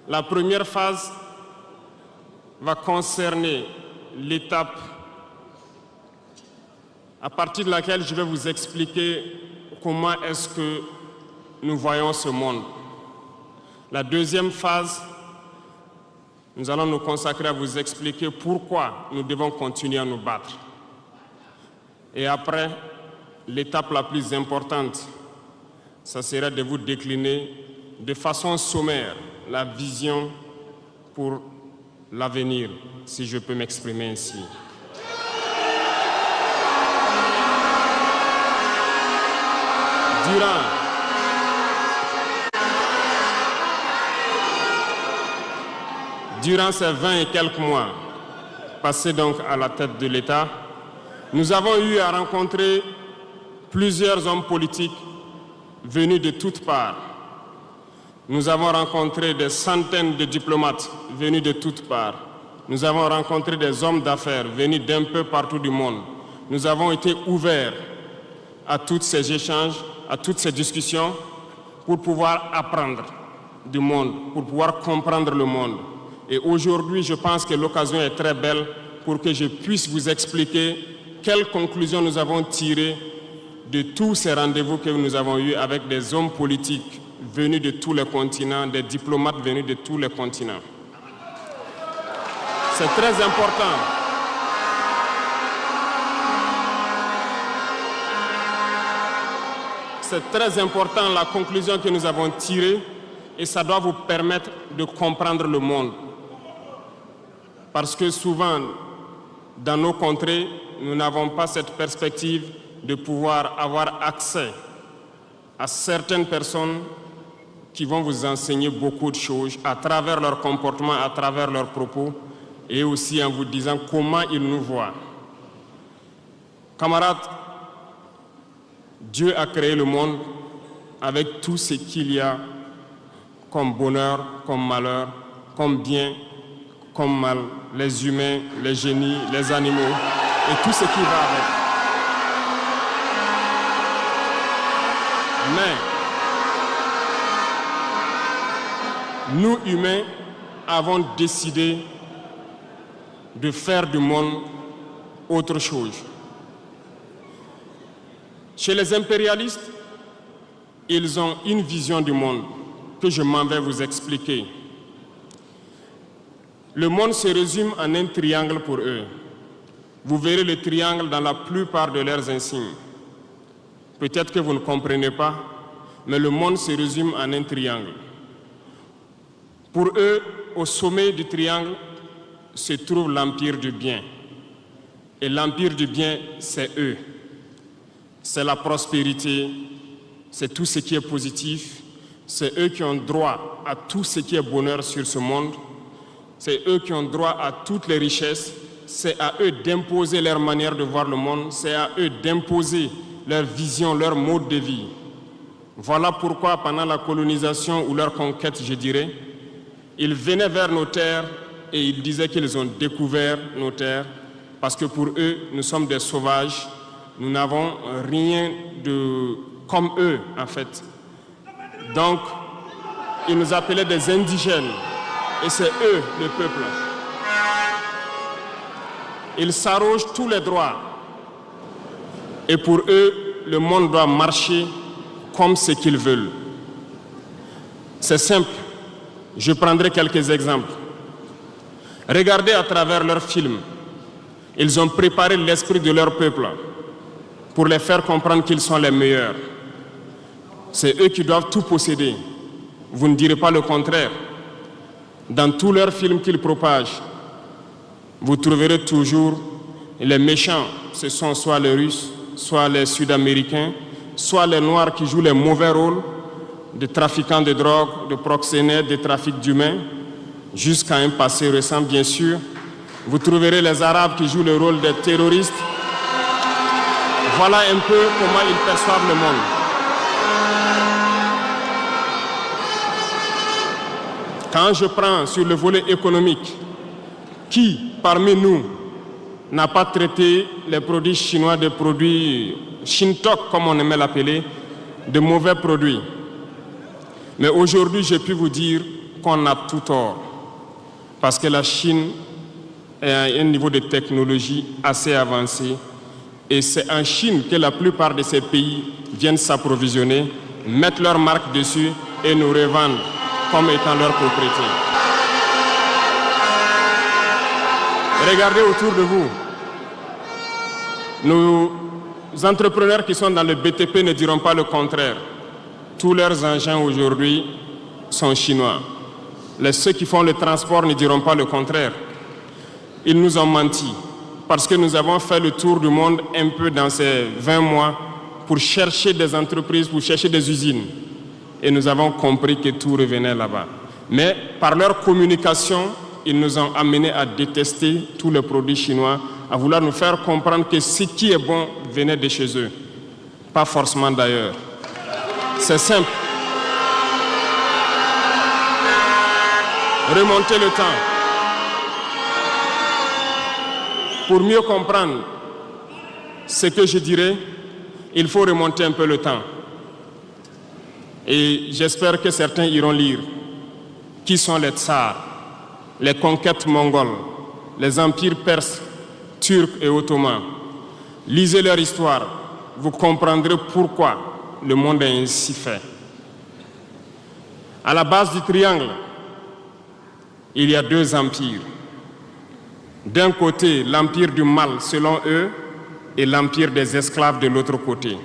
La première phase va concerner l'étape à partir de laquelle je vais vous expliquer comment est-ce que nous voyons ce monde. La deuxième phase, nous allons nous consacrer à vous expliquer pourquoi nous devons continuer à nous battre. Et après, l'étape la plus importante, ça serait de vous décliner de façon sommaire la vision pour l'avenir, si je peux m'exprimer ainsi. Durant ces 20 et quelques mois passés donc à la tête de l'État, nous avons eu à rencontrer plusieurs hommes politiques venus de toutes parts. Nous avons rencontré des centaines de diplomates venus de toutes parts. Nous avons rencontré des hommes d'affaires venus d'un peu partout du monde. Nous avons été ouverts à tous ces échanges, à toutes ces discussions pour pouvoir apprendre du monde, pour pouvoir comprendre le monde. Et aujourd'hui, je pense que l'occasion est très belle pour que je puisse vous expliquer quelles conclusions nous avons tirées de tous ces rendez-vous que nous avons eus avec des hommes politiques venus de tous les continents, des diplomates venus de tous les continents. C'est très important. C'est très important la conclusion que nous avons tirée et ça doit vous permettre de comprendre le monde. Parce que souvent, dans nos contrées, nous n'avons pas cette perspective de pouvoir avoir accès à certaines personnes qui vont vous enseigner beaucoup de choses à travers leur comportement, à travers leurs propos et aussi en vous disant comment ils nous voient. Camarades, Dieu a créé le monde avec tout ce qu'il y a comme bonheur, comme malheur, comme bien, comme mal, les humains, les génies, les animaux et tout ce qui va avec. Mais nous, humains, avons décidé de faire du monde autre chose. Chez les impérialistes, ils ont une vision du monde que je m'en vais vous expliquer. Le monde se résume en un triangle pour eux. Vous verrez le triangle dans la plupart de leurs insignes. Peut-être que vous ne comprenez pas, mais le monde se résume en un triangle. Pour eux, au sommet du triangle, se trouve l'empire du bien. Et l'empire du bien, c'est eux. C'est la prospérité, c'est tout ce qui est positif. C'est eux qui ont droit à tout ce qui est bonheur sur ce monde. C'est eux qui ont droit à toutes les richesses. C'est à eux d'imposer leur manière de voir le monde. C'est à eux d'imposer leur vision, leur mode de vie. Voilà pourquoi pendant la colonisation ou leur conquête, je dirais, ils venaient vers nos terres et ils disaient qu'ils ont découvert nos terres parce que pour eux, nous sommes des sauvages. Nous n'avons rien de comme eux, en fait. Donc, ils nous appelaient des indigènes. Et c'est eux, le peuple. Ils s'arrogent tous les droits. Et pour eux, le monde doit marcher comme ce qu'ils veulent. C'est simple. Je prendrai quelques exemples. Regardez à travers leurs films. Ils ont préparé l'esprit de leur peuple pour les faire comprendre qu'ils sont les meilleurs. C'est eux qui doivent tout posséder. Vous ne direz pas le contraire. Dans tous leurs films qu'ils propagent, vous trouverez toujours les méchants. Ce sont soit les Russes, soit les Sud-Américains, soit les Noirs qui jouent les mauvais rôles de trafiquants de drogue, de proxénètes, de trafic d'humains, jusqu'à un passé récent, bien sûr. Vous trouverez les Arabes qui jouent le rôle des terroristes. Voilà un peu comment ils perçoivent le monde. Quand je prends sur le volet économique, qui parmi nous n'a pas traité les produits chinois de produits Shintok, comme on aimait l'appeler, de mauvais produits? Mais aujourd'hui, j'ai pu vous dire qu'on a tout tort. Parce que la Chine est à un niveau de technologie assez avancé. Et c'est en Chine que la plupart de ces pays viennent s'approvisionner, mettent leur marque dessus et nous revendent comme étant leur propriété. Regardez autour de vous. Nos entrepreneurs qui sont dans le BTP ne diront pas le contraire. Tous leurs engins aujourd'hui sont chinois. Ceux qui font le transport ne diront pas le contraire. Ils nous ont menti parce que nous avons fait le tour du monde un peu dans ces 20 mois pour chercher des entreprises, pour chercher des usines. Et nous avons compris que tout revenait là-bas. Mais par leur communication, ils nous ont amenés à détester tous les produits chinois, à vouloir nous faire comprendre que ce qui est bon venait de chez eux, pas forcément d'ailleurs. C'est simple. Remonter le temps. Pour mieux comprendre ce que je dirais, il faut remonter un peu le temps. Et j'espère que certains iront lire qui sont les tsars, les conquêtes mongoles, les empires perses, turcs et ottomans. Lisez leur histoire, vous comprendrez pourquoi le monde est ainsi fait. À la base du triangle, il y a deux empires. D'un côté, l'empire du mal, selon eux, et l'empire des esclaves de l'autre côté.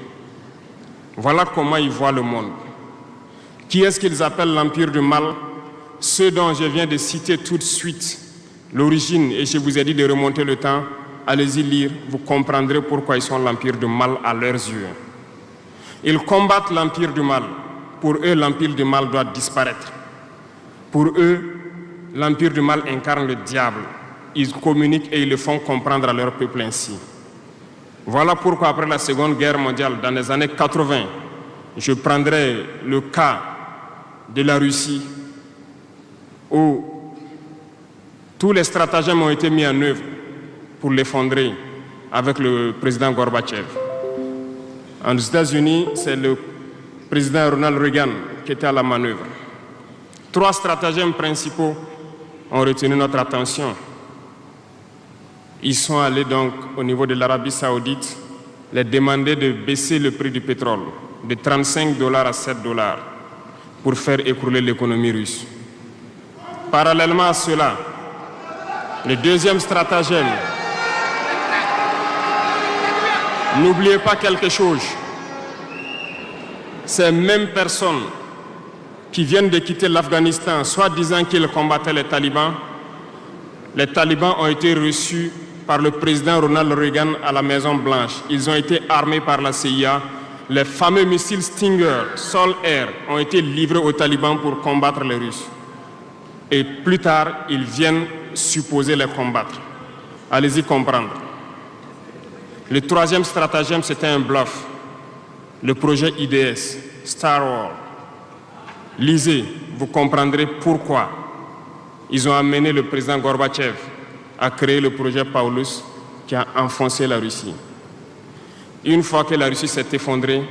Voilà comment ils voient le monde. Qui est-ce qu'ils appellent l'empire du mal? Ceux dont je viens de citer tout de suite l'origine, et je vous ai dit de remonter le temps, allez-y lire, vous comprendrez pourquoi ils sont l'empire du mal à leurs yeux. Ils combattent l'empire du mal. Pour eux, l'empire du mal doit disparaître. Pour eux, l'empire du mal incarne le diable. Ils communiquent et ils le font comprendre à leur peuple ainsi. Voilà pourquoi après la Seconde Guerre mondiale, dans les années 80, je prendrai le cas de la Russie où tous les stratagèmes ont été mis en œuvre pour l'effondrer avec le président Gorbatchev. Aux États-Unis, c'est le président Ronald Reagan qui était à la manœuvre. 3 stratagèmes principaux ont retenu notre attention. Ils sont allés donc au niveau de l'Arabie Saoudite les demander de baisser le prix du pétrole de 35 $ à 7 $ pour faire écrouler l'économie russe. Parallèlement à cela, le deuxième stratagème, n'oubliez pas quelque chose, ces mêmes personnes qui viennent de quitter l'Afghanistan, soit disant qu'ils combattaient les talibans ont été reçus par le président Ronald Reagan à la Maison Blanche. Ils ont été armés par la CIA. Les fameux missiles Stinger, Sol-Air, ont été livrés aux talibans pour combattre les Russes. Et plus tard, ils viennent supposer les combattre. Allez-y comprendre. Le troisième stratagème, c'était un bluff. Le projet IDS, Star Wars. Lisez, vous comprendrez pourquoi ils ont amené le président Gorbatchev à créer le projet Paulus qui a enfoncé la Russie. Une fois que la Russie s'est effondrée,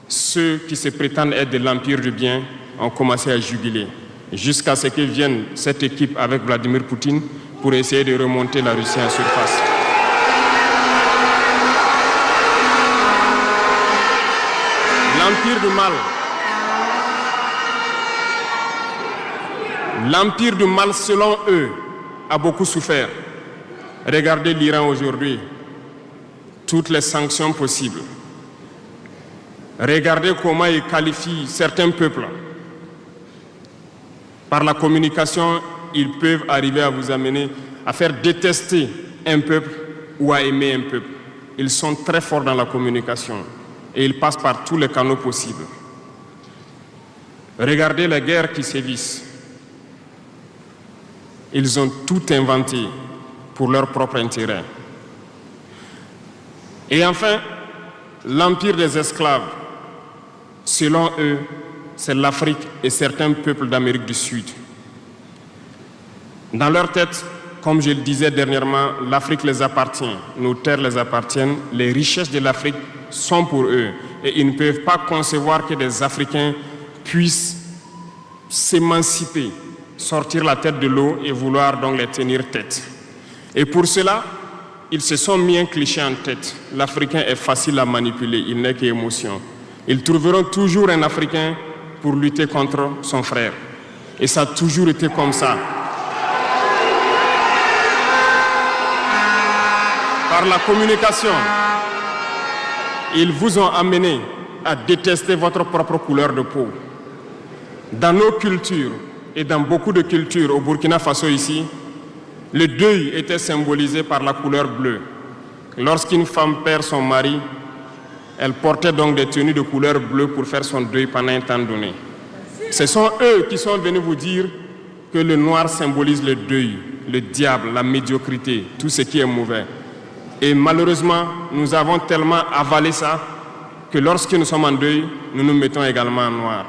ceux qui se prétendent être de l'empire du bien ont commencé à jubiler, jusqu'à ce que vienne cette équipe avec Vladimir Poutine pour essayer de remonter la Russie en surface. L'empire du mal. L'empire du mal, selon eux, a beaucoup souffert. Regardez l'Iran aujourd'hui, toutes les sanctions possibles. Regardez comment ils qualifient certains peuples. Par la communication, ils peuvent arriver à vous amener à faire détester un peuple ou à aimer un peuple. Ils sont très forts dans la communication et ils passent par tous les canaux possibles. Regardez les guerres qui sévissent. Ils ont tout inventé pour leur propre intérêt. Et enfin, l'empire des esclaves, selon eux, c'est l'Afrique et certains peuples d'Amérique du Sud. Dans leur tête, comme je le disais dernièrement, l'Afrique les appartient, nos terres les appartiennent, les richesses de l'Afrique sont pour eux. Et ils ne peuvent pas concevoir que des Africains puissent s'émanciper, sortir la tête de l'eau et vouloir donc les tenir tête. Et pour cela, ils se sont mis un cliché en tête. L'Africain est facile à manipuler, il n'est qu'émotion. Ils trouveront toujours un Africain pour lutter contre son frère. Et ça a toujours été comme ça. Par la communication, ils vous ont amené à détester votre propre couleur de peau. Dans nos cultures et dans beaucoup de cultures au Burkina Faso ici, le deuil était symbolisé par la couleur bleue. Lorsqu'une femme perd son mari, elle portait donc des tenues de couleur bleue pour faire son deuil pendant un temps donné. Ce sont eux qui sont venus vous dire que le noir symbolise le deuil, le diable, la médiocrité, tout ce qui est mauvais. Et malheureusement, nous avons tellement avalé ça que lorsque nous sommes en deuil, nous nous mettons également en noir.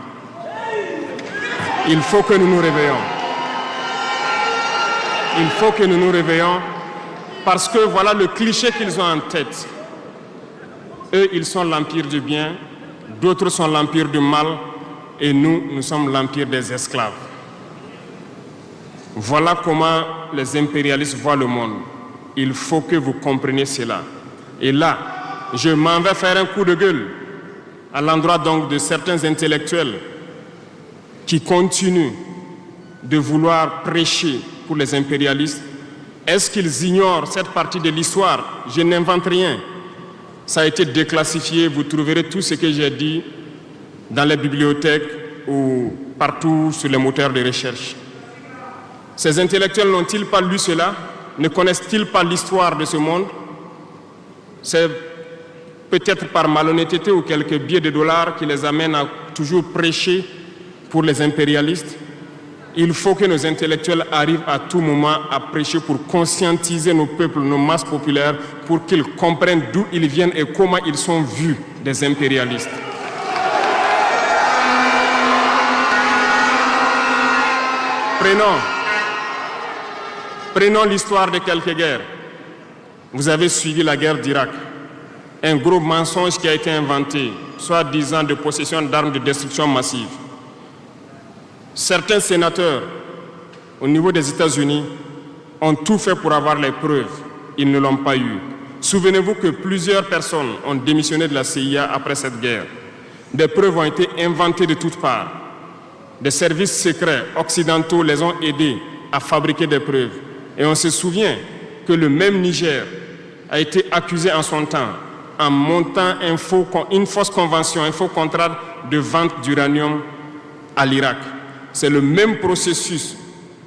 Il faut que nous nous réveillons. Il faut que nous nous réveillons parce que voilà le cliché qu'ils ont en tête. Eux, ils sont l'empire du bien, d'autres sont l'empire du mal et nous sommes l'empire des esclaves. Voilà comment les impérialistes voient le monde. Il faut que vous compreniez cela. Et là, je m'en vais faire un coup de gueule à l'endroit donc de certains intellectuels qui continuent de vouloir prêcher pour les impérialistes. Est-ce qu'ils ignorent cette partie de l'histoire? Je n'invente rien. Ça a été déclassifié. Vous trouverez tout ce que j'ai dit dans les bibliothèques ou partout sur les moteurs de recherche. Ces intellectuels n'ont-ils pas lu cela? Ne connaissent-ils pas l'histoire de ce monde? C'est peut-être par malhonnêteté ou quelques billets de dollars qui les amènent à toujours prêcher pour les impérialistes. Il faut que nos intellectuels arrivent à tout moment à prêcher pour conscientiser nos peuples, nos masses populaires, pour qu'ils comprennent d'où ils viennent et comment ils sont vus des impérialistes. Prenons l'histoire de quelques guerres. Vous avez suivi la guerre d'Irak. Un gros mensonge qui a été inventé, soi-disant de possession d'armes de destruction massive. Certains sénateurs, au niveau des États-Unis, ont tout fait pour avoir les preuves. Ils ne l'ont pas eu. Souvenez-vous que plusieurs personnes ont démissionné de la CIA après cette guerre. Des preuves ont été inventées de toutes parts. Des services secrets occidentaux les ont aidés à fabriquer des preuves. Et on se souvient que le même Niger a été accusé en son temps en montant une fausse convention, un faux contrat de vente d'uranium à l'Irak. C'est le même processus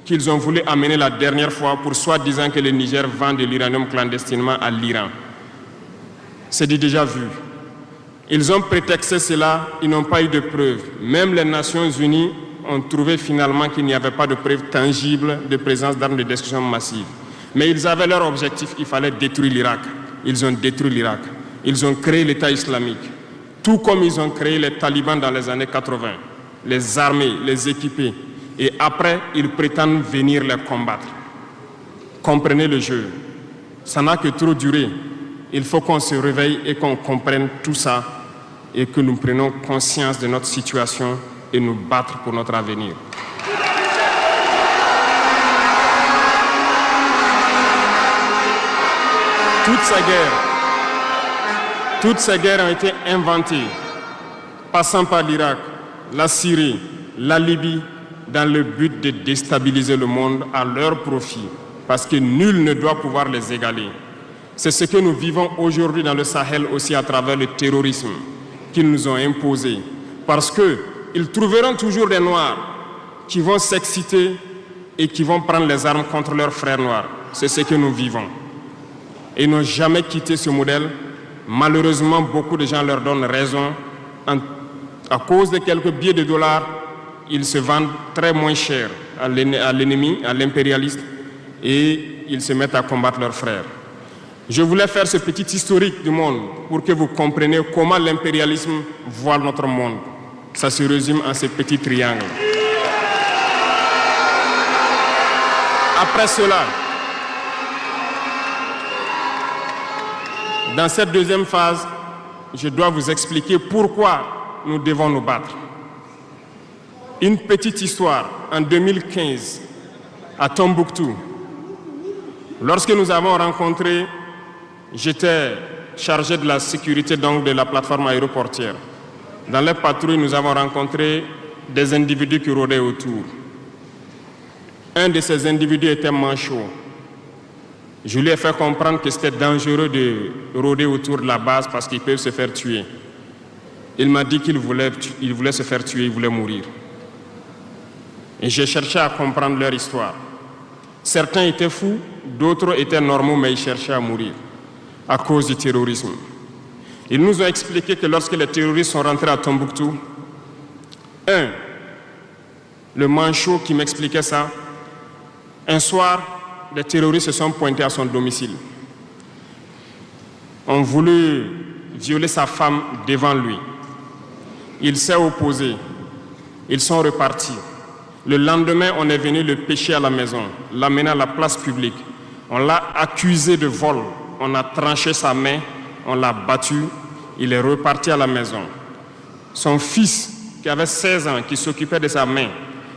qu'ils ont voulu amener la dernière fois pour soi-disant que le Niger vend de l'uranium clandestinement à l'Iran. C'est déjà vu. Ils ont prétexté cela, ils n'ont pas eu de preuves. Même les Nations Unies ont trouvé finalement qu'il n'y avait pas de preuves tangibles de présence d'armes de destruction massive. Mais ils avaient leur objectif, il fallait détruire l'Irak. Ils ont détruit l'Irak. Ils ont créé l'État islamique. Tout comme ils ont créé les talibans dans les années 80. Les armer, les équiper. Et après, ils prétendent venir les combattre. Comprenez le jeu. Ça n'a que trop duré. Il faut qu'on se réveille et qu'on comprenne tout ça et que nous prenions conscience de notre situation et nous battre pour notre avenir. Toutes ces guerres ont été inventées, passant par l'Irak, la Syrie, la Libye, dans le but de déstabiliser le monde à leur profit, parce que nul ne doit pouvoir les égaler. C'est ce que nous vivons aujourd'hui dans le Sahel aussi à travers le terrorisme qu'ils nous ont imposé, parce qu'ils trouveront toujours des Noirs qui vont s'exciter et qui vont prendre les armes contre leurs frères noirs. C'est ce que nous vivons. Et ils n'ont jamais quitté ce modèle. Malheureusement, beaucoup de gens leur donnent raison. À cause de quelques billets de dollars, ils se vendent très moins cher à l'ennemi, à l'impérialiste, et ils se mettent à combattre leurs frères. Je voulais faire ce petit historique du monde pour que vous compreniez comment l'impérialisme voit notre monde. Ça se résume en ces petits triangles. Après cela, dans cette deuxième phase, je dois vous expliquer pourquoi nous devons nous battre. Une petite histoire, en 2015, à Tombouctou, lorsque nous avons rencontré, j'étais chargé de la sécurité donc, de la plateforme aéroportière. Dans les patrouilles, nous avons rencontré des individus qui rôdaient autour. Un de ces individus était manchot. Je lui ai fait comprendre que c'était dangereux de rôder autour de la base parce qu'ils peuvent se faire tuer. Il m'a dit qu'il voulait se faire tuer, il voulait mourir. Et j'ai cherché à comprendre leur histoire. Certains étaient fous, d'autres étaient normaux, mais ils cherchaient à mourir à cause du terrorisme. Ils nous ont expliqué que lorsque les terroristes sont rentrés à Tombouctou, le manchot qui m'expliquait ça, un soir, les terroristes se sont pointés à son domicile. Ont voulu violer sa femme devant lui. Il s'est opposé. Ils sont repartis. Le lendemain, on est venu le pêcher à la maison, l'amener à la place publique. On l'a accusé de vol. On a tranché sa main, on l'a battu. Il est reparti à la maison. Son fils, qui avait 16 ans, qui s'occupait de sa main,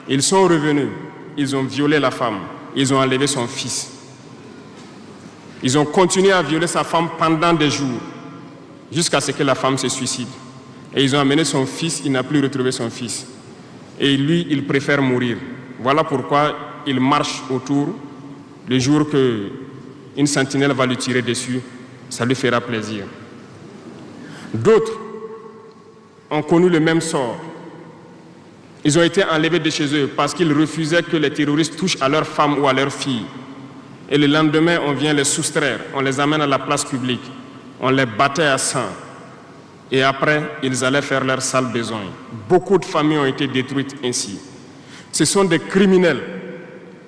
ils sont revenus. Ils ont violé la femme. Ils ont enlevé son fils. Ils ont continué à violer sa femme pendant des jours, jusqu'à ce que la femme se suicide. Et ils ont amené son fils, il n'a plus retrouvé son fils. Et lui, il préfère mourir. Voilà pourquoi il marche autour. Le jour qu'une sentinelle va lui tirer dessus, ça lui fera plaisir. D'autres ont connu le même sort. Ils ont été enlevés de chez eux parce qu'ils refusaient que les terroristes touchent à leurs femmes ou à leurs filles. Et le lendemain, on vient les soustraire, on les amène à la place publique, on les battait à sang. Et après, ils allaient faire leur sale besoin. Beaucoup de familles ont été détruites ainsi. Ce sont des criminels,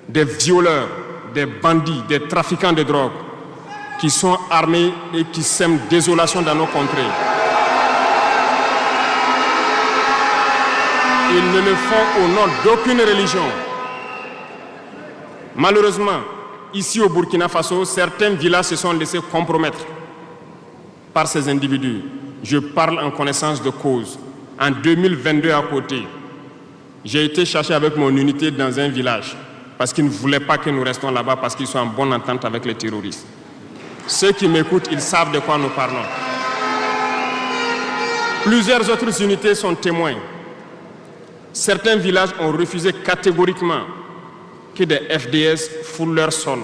des violeurs, des bandits, des trafiquants de drogue qui sont armés et qui sèment désolation dans nos contrées. Ils ne le font au nom d'aucune religion. Malheureusement, ici au Burkina Faso, certains villages se sont laissés compromettre par ces individus. Je parle en connaissance de cause. En 2022 à côté, j'ai été chercher avec mon unité dans un village parce qu'ils ne voulaient pas que nous restions là-bas parce qu'ils sont en bonne entente avec les terroristes. Ceux qui m'écoutent, ils savent de quoi nous parlons. Plusieurs autres unités sont témoins. Certains villages ont refusé catégoriquement que des FDS foulent leur sol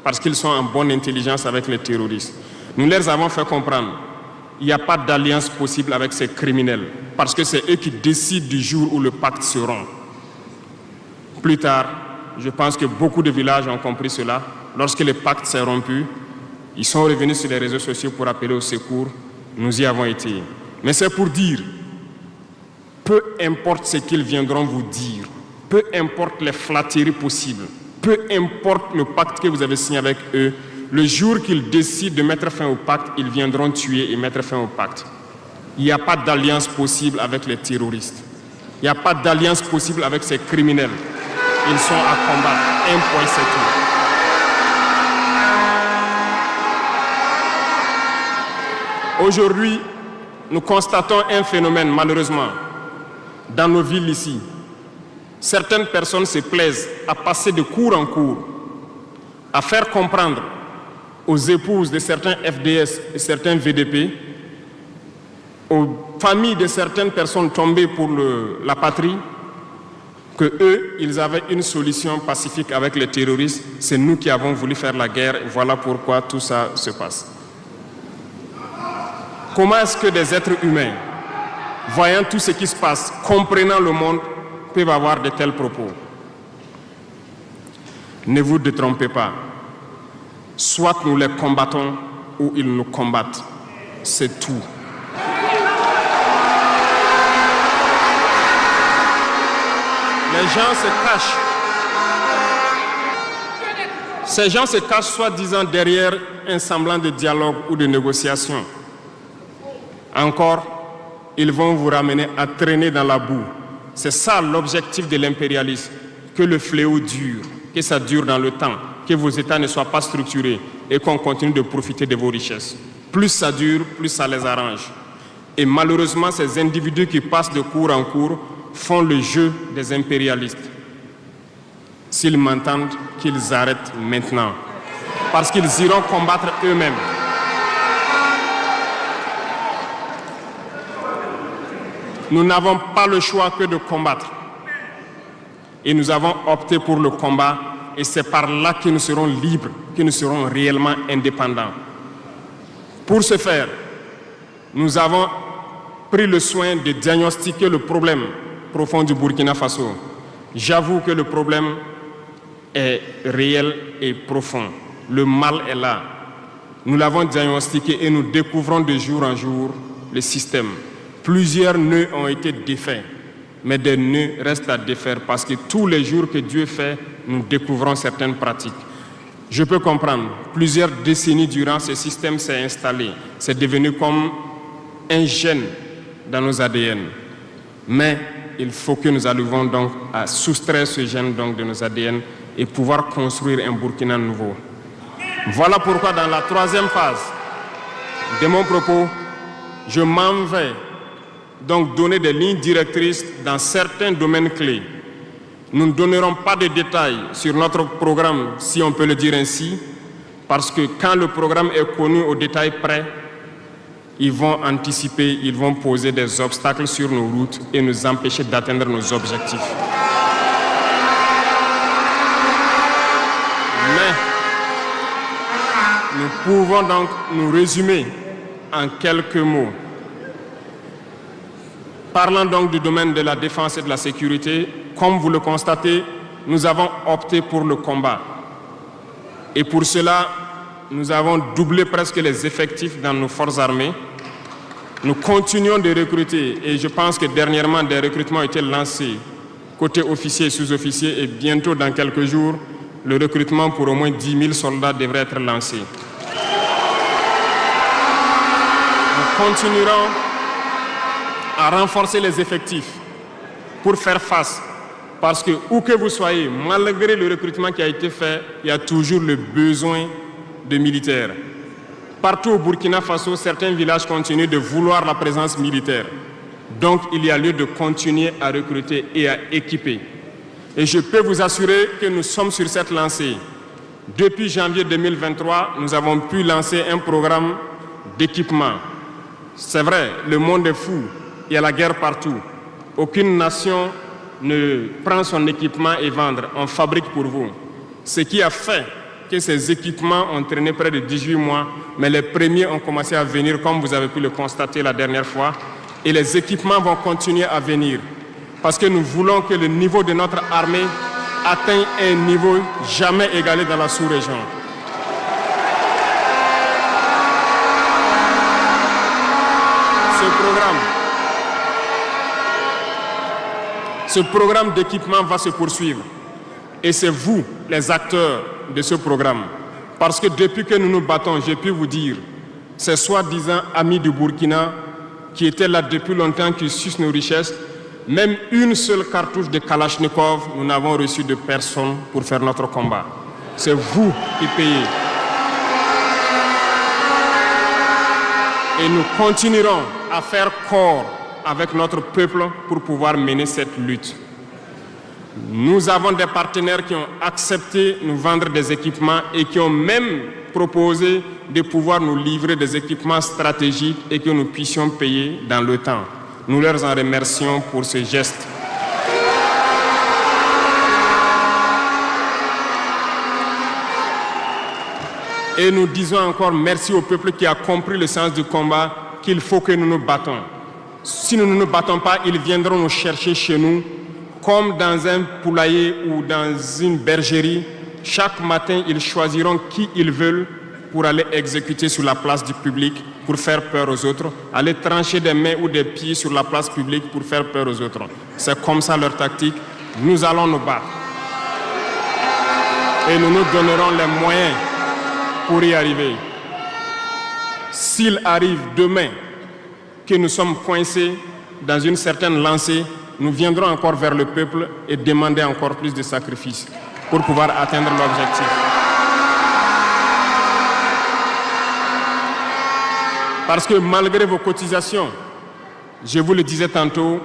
parce qu'ils sont en bonne intelligence avec les terroristes. Nous leur avons fait comprendre qu'il n'y a pas d'alliance possible avec ces criminels parce que c'est eux qui décident du jour où le pacte se rompt. Plus tard, je pense que beaucoup de villages ont compris cela. Lorsque le pacte s'est rompu, ils sont revenus sur les réseaux sociaux pour appeler au secours. Nous y avons été. Mais c'est pour dire, peu importe ce qu'ils viendront vous dire, peu importe les flatteries possibles, peu importe le pacte que vous avez signé avec eux, le jour qu'ils décident de mettre fin au pacte, ils viendront tuer et mettre fin au pacte. Il n'y a pas d'alliance possible avec les terroristes. Il n'y a pas d'alliance possible avec ces criminels. Ils sont à combattre. Un point, c'est tout. Aujourd'hui, nous constatons un phénomène, malheureusement, dans nos villes ici. Certaines personnes se plaisent à passer de cour en cour, à faire comprendre aux épouses de certains FDS et certains VDP, aux familles de certaines personnes tombées pour la patrie, que eux, ils avaient une solution pacifique avec les terroristes. C'est nous qui avons voulu faire la guerre. Voilà pourquoi tout ça se passe. Comment est-ce que des êtres humains, voyant tout ce qui se passe, comprenant le monde, peuvent avoir de tels propos? Ne vous détrompez pas. Soit nous les combattons ou ils nous combattent. C'est tout. Les gens se cachent. Ces gens se cachent soi-disant derrière un semblant de dialogue ou de négociation. Encore, ils vont vous ramener à traîner dans la boue. C'est ça l'objectif de l'impérialisme, que le fléau dure, que ça dure dans le temps, que vos États ne soient pas structurés et qu'on continue de profiter de vos richesses. Plus ça dure, plus ça les arrange. Et malheureusement, ces individus qui passent de cour en cour font le jeu des impérialistes. S'ils m'entendent, qu'ils arrêtent maintenant. Parce qu'ils iront combattre eux-mêmes. Nous n'avons pas le choix que de combattre. Et nous avons opté pour le combat. Et c'est par là que nous serons libres, que nous serons réellement indépendants. Pour ce faire, nous avons pris le soin de diagnostiquer le problème profond du Burkina Faso. J'avoue que le problème est réel et profond. Le mal est là. Nous l'avons diagnostiqué et nous découvrons de jour en jour le système. Plusieurs nœuds ont été défaits, mais des nœuds restent à défaire parce que tous les jours que Dieu fait, nous découvrons certaines pratiques. Je peux comprendre, plusieurs décennies durant, ce système s'est installé. C'est devenu comme un gène dans nos ADN. Mais il faut que nous arrivions donc à soustraire ce gène donc de nos ADN et pouvoir construire un Burkina nouveau. Voilà pourquoi dans la troisième phase de mon propos, je m'en vais donc donner des lignes directrices dans certains domaines clés. Nous ne donnerons pas de détails sur notre programme, si on peut le dire ainsi, parce que quand le programme est connu au détail près, ils vont anticiper, ils vont poser des obstacles sur nos routes et nous empêcher d'atteindre nos objectifs. Mais nous pouvons donc nous résumer en quelques mots. Parlant donc du domaine de la défense et de la sécurité, comme vous le constatez, nous avons opté pour le combat. Et pour cela, nous avons doublé presque les effectifs dans nos forces armées. Nous continuons de recruter et je pense que dernièrement, des recrutements ont été lancés côté officiers et sous-officiers et bientôt, dans quelques jours, le recrutement pour au moins 10 000 soldats devrait être lancé. Nous continuerons à renforcer les effectifs pour faire face. Parce que où que vous soyez, malgré le recrutement qui a été fait, il y a toujours le besoin de militaires. Partout au Burkina Faso, certains villages continuent de vouloir la présence militaire. Donc, il y a lieu de continuer à recruter et à équiper. Et je peux vous assurer que nous sommes sur cette lancée. Depuis janvier 2023, nous avons pu lancer un programme d'équipement. C'est vrai, le monde est fou. Il y a la guerre partout. Aucune nation ne prend son équipement et vendre. On fabrique pour vous. Ce qui a fait que ces équipements ont traîné près de 18 mois, mais les premiers ont commencé à venir, comme vous avez pu le constater la dernière fois. Et les équipements vont continuer à venir. Parce que nous voulons que le niveau de notre armée atteigne un niveau jamais égalé dans la sous-région. Ce programme d'équipement va se poursuivre. Et c'est vous, les acteurs de ce programme. Parce que depuis que nous nous battons, j'ai pu vous dire, ces soi-disant amis du Burkina qui étaient là depuis longtemps, qui sucent nos richesses, même une seule cartouche de Kalachnikov, nous n'avons reçu de personne pour faire notre combat. C'est vous qui payez. Et nous continuerons à faire corps avec notre peuple pour pouvoir mener cette lutte. Nous avons des partenaires qui ont accepté de nous vendre des équipements et qui ont même proposé de pouvoir nous livrer des équipements stratégiques et que nous puissions payer dans le temps. Nous leur en remercions pour ce geste. Et nous disons encore merci au peuple qui a compris le sens du combat, qu'il faut que nous nous battons. Si nous ne nous battons pas, ils viendront nous chercher chez nous, comme dans un poulailler ou dans une bergerie. Chaque matin, ils choisiront qui ils veulent pour aller exécuter sur la place du public, pour faire peur aux autres, aller trancher des mains ou des pieds sur la place publique pour faire peur aux autres. C'est comme ça leur tactique. Nous allons nous battre. Et nous nous donnerons les moyens pour y arriver. S'il arrive demain que nous sommes coincés dans une certaine lancée, nous viendrons encore vers le peuple et demander encore plus de sacrifices pour pouvoir atteindre l'objectif. Parce que malgré vos cotisations, je vous le disais tantôt,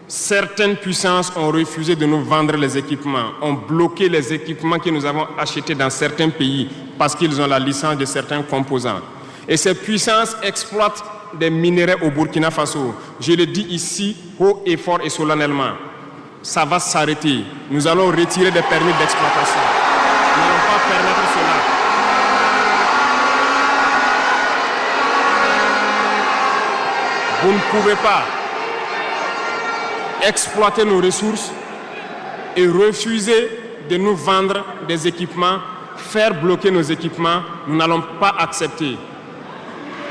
certaines puissances ont refusé de nous vendre les équipements, ont bloqué les équipements que nous avons achetés dans certains pays parce qu'ils ont la licence de certains composants. Et ces puissances exploitent des minerais au Burkina Faso. Je le dis ici, haut et fort et solennellement. Ça va s'arrêter. Nous allons retirer des permis d'exploitation. Nous n'allons pas permettre cela. Vous ne pouvez pas exploiter nos ressources et refuser de nous vendre des équipements, faire bloquer nos équipements. Nous n'allons pas accepter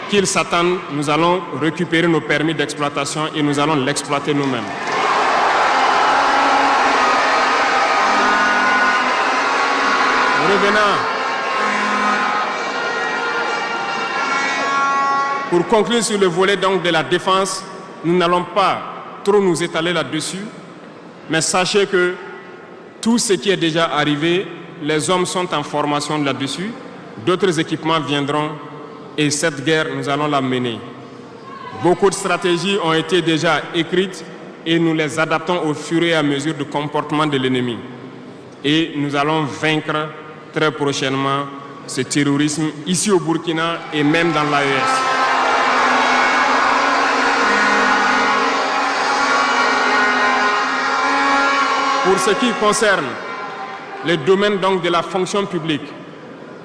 qu'ils s'attendent. Nous allons récupérer nos permis d'exploitation et nous allons l'exploiter nous-mêmes. Revenant. Pour conclure sur le volet donc de la défense, nous n'allons pas trop nous étaler là-dessus, mais sachez que tout ce qui est déjà arrivé, les hommes sont en formation là-dessus, d'autres équipements viendront et cette guerre, nous allons la mener. Beaucoup de stratégies ont été déjà écrites et nous les adaptons au fur et à mesure du comportement de l'ennemi. Et nous allons vaincre très prochainement ce terrorisme ici au Burkina et même dans l'AES. Pour ce qui concerne le domaine donc de la fonction publique,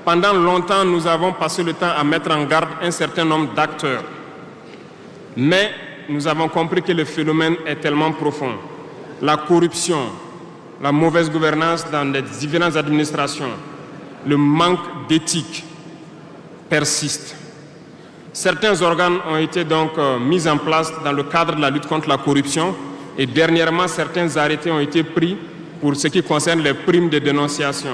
pendant longtemps, nous avons passé le temps à mettre en garde un certain nombre d'acteurs. Mais nous avons compris que le phénomène est tellement profond. La corruption, la mauvaise gouvernance dans les différentes administrations, le manque d'éthique persiste. Certains organes ont été donc mis en place dans le cadre de la lutte contre la corruption et dernièrement, certains arrêtés ont été pris pour ce qui concerne les primes de dénonciation.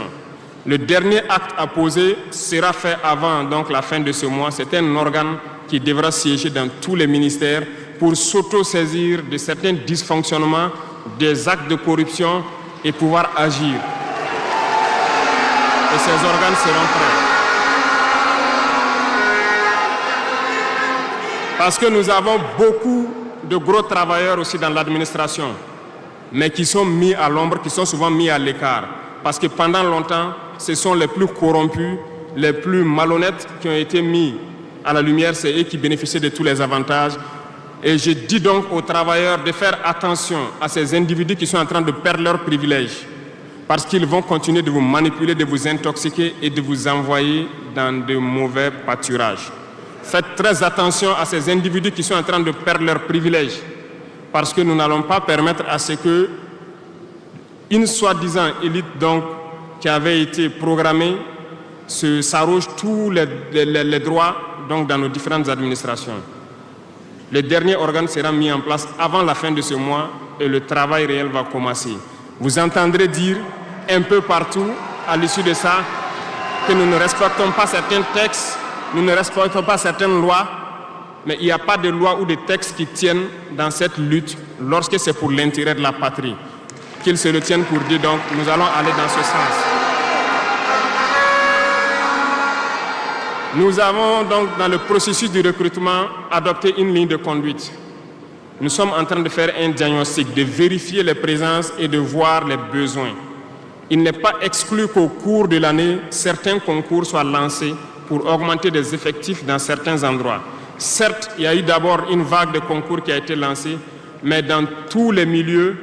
Le dernier acte à poser sera fait avant donc, la fin de ce mois. C'est un organe qui devra siéger dans tous les ministères pour s'auto-saisir de certains dysfonctionnements, des actes de corruption et pouvoir agir. Et ces organes seront prêts. Parce que nous avons beaucoup de gros travailleurs aussi dans l'administration, mais qui sont mis à l'ombre, qui sont souvent mis à l'écart. Parce que pendant longtemps, ce sont les plus corrompus, les plus malhonnêtes qui ont été mis à la lumière, c'est eux qui bénéficient de tous les avantages. Et je dis donc aux travailleurs de faire attention à ces individus qui sont en train de perdre leurs privilèges, parce qu'ils vont continuer de vous manipuler, de vous intoxiquer et de vous envoyer dans de mauvais pâturages. Faites très attention à ces individus qui sont en train de perdre leurs privilèges, parce que nous n'allons pas permettre à ce que une soi-disant élite donc, qui avait été programmée s'arroge tous les droits donc, dans nos différentes administrations. Le dernier organe sera mis en place avant la fin de ce mois et le travail réel va commencer. Vous entendrez dire un peu partout à l'issue de ça que nous ne respectons pas certains textes, nous ne respectons pas certaines lois, mais il n'y a pas de loi ou de textes qui tiennent dans cette lutte lorsque c'est pour l'intérêt de la patrie. Qu'ils se le tiennent pour dire donc, nous allons aller dans ce sens. Nous avons donc dans le processus du recrutement adopté une ligne de conduite. Nous sommes en train de faire un diagnostic, de vérifier les présences et de voir les besoins. Il n'est pas exclu qu'au cours de l'année, certains concours soient lancés pour augmenter des effectifs dans certains endroits. Certes, il y a eu d'abord une vague de concours qui a été lancée, mais dans tous les milieux,